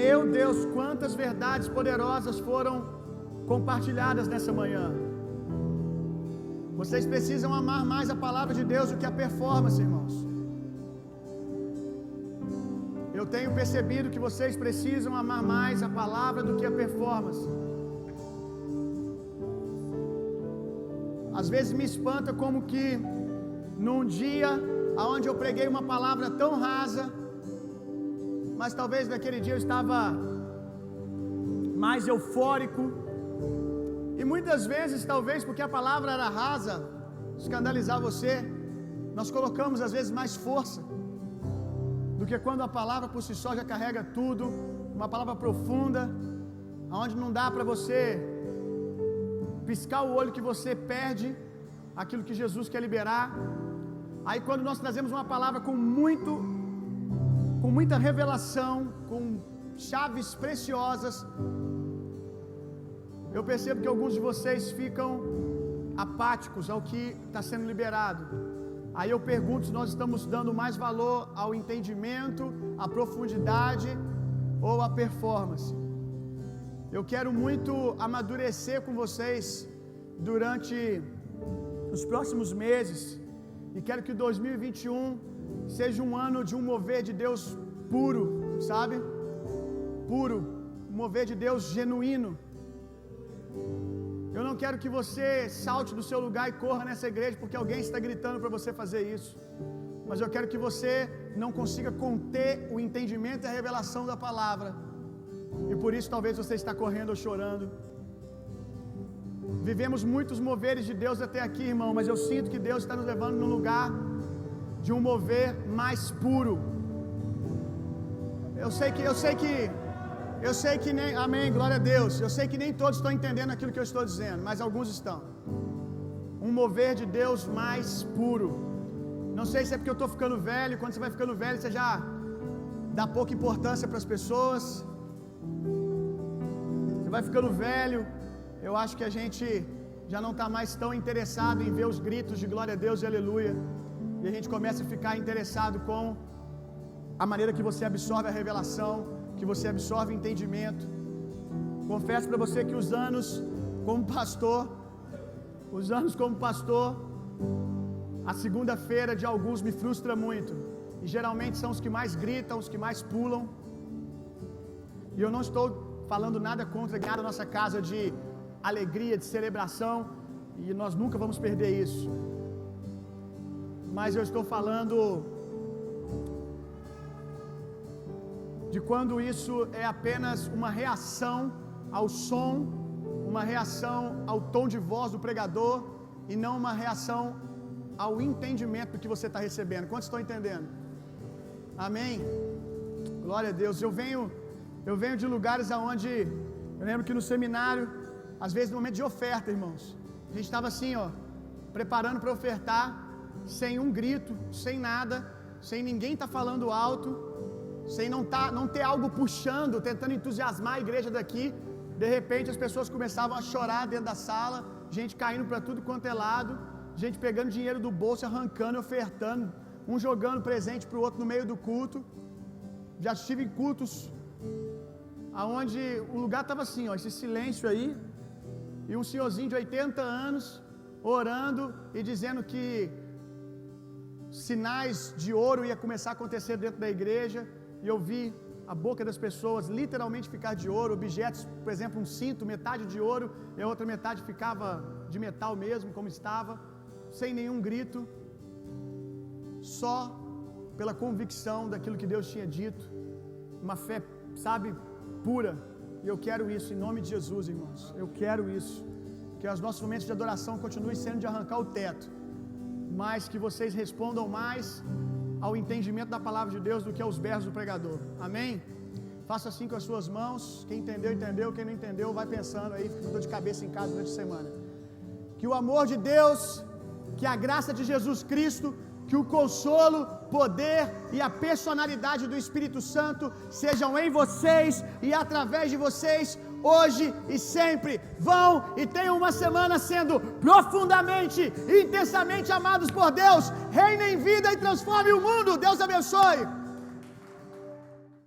Meu Deus, quantas verdades poderosas foram compartilhadas nessa manhã. Vocês precisam amar mais a palavra de Deus do que a performance, irmãos. Eu tenho percebido que vocês precisam amar mais a palavra do que a performance. Às vezes me espanta como que num dia onde eu preguei uma palavra tão rasa, mas talvez naquele dia eu estava mais eufórico. E muitas vezes, talvez porque a palavra era rasa, escandalizar você, nós colocamos às vezes mais força do que quando a palavra por si só já carrega tudo, uma palavra profunda, aonde não dá para você piscar o olho que você perde aquilo que Jesus quer liberar. Aí quando nós trazemos uma palavra com muita revelação, com chaves preciosas, eu percebo que alguns de vocês ficam apáticos ao que está sendo liberado. Aí eu pergunto se nós estamos dando mais valor ao entendimento, à profundidade ou à performance. Eu quero muito amadurecer com vocês durante os próximos meses e quero que 2021 seja um ano de um mover de Deus puro, sabe? Puro, um mover de Deus genuíno. Eu não quero que você salte do seu lugar e corra nessa igreja porque alguém está gritando para você fazer isso. Mas eu quero que você não consiga conter o entendimento e a revelação da palavra. E por isso talvez você está correndo ou chorando. Vivemos muitos moveres de Deus até aqui, irmão, mas eu sinto que Deus está nos levando num lugar de um mover mais puro. Eu sei que nem, amém, glória a Deus. Eu sei que nem todos estão entendendo aquilo que eu estou dizendo, mas alguns estão. Um mover de Deus mais puro. Não sei se é porque eu estou ficando velho. Quando você vai ficando velho, você já dá pouca importância para as pessoas. Você vai ficando velho. Eu acho que a gente já não está mais tão interessado em ver os gritos de glória a Deus e aleluia. E a gente começa a ficar interessado com a maneira que você absorve a revelação, que você absorve entendimento. Confesso para você que os anos como pastor, a segunda-feira de alguns me frustra muito. E geralmente são os que mais gritam, os que mais pulam. E eu não estou falando nada contra ganhar a nossa casa de alegria, de celebração, e nós nunca vamos perder isso. Mas eu estou falando de quando isso é apenas uma reação ao som, uma reação ao tom de voz do pregador, e não uma reação ao entendimento do que você está recebendo. Quantos estão entendendo? Amém? Glória a Deus. Eu venho de lugares aonde, eu lembro que no seminário, às vezes no momento de oferta, irmãos, a gente estava assim, ó, preparando para ofertar, sem um grito, sem nada, sem ninguém estar falando alto, sem não ter algo puxando, tentando entusiasmar a igreja daqui. De repente as pessoas começavam a chorar dentro da sala, gente caindo para tudo quanto é lado, gente pegando dinheiro do bolso, arrancando, ofertando, um jogando presente para o outro no meio do culto. Já estive em cultos aonde o lugar estava assim, ó, esse silêncio aí, e um senhorzinho de 80 anos orando e dizendo que sinais de ouro ia começar a acontecer dentro da igreja, e eu vi a boca das pessoas literalmente ficar de ouro, objetos, por exemplo, um cinto, metade de ouro, e a outra metade ficava de metal mesmo, como estava, sem nenhum grito, só pela convicção daquilo que Deus tinha dito, uma fé, sabe, pura. E eu quero isso em nome de Jesus, irmãos. Eu quero isso. Que os nossos momentos de adoração continuem sendo de arrancar o teto, mas que vocês respondam mais ao entendimento da palavra de Deus do que aos berros do pregador. Amém? Faça assim com as suas mãos. Quem entendeu, entendeu. Quem não entendeu, vai pensando aí, fica com dor de cabeça em casa durante a semana. Que o amor de Deus, que a graça de Jesus Cristo, que o consolo, poder e a personalidade do Espírito Santo sejam em vocês e através de vocês, hoje e sempre. Vão e tenham uma semana sendo profundamente e intensamente amados por Deus. Reinem em vida e transformem o mundo. Deus abençoe.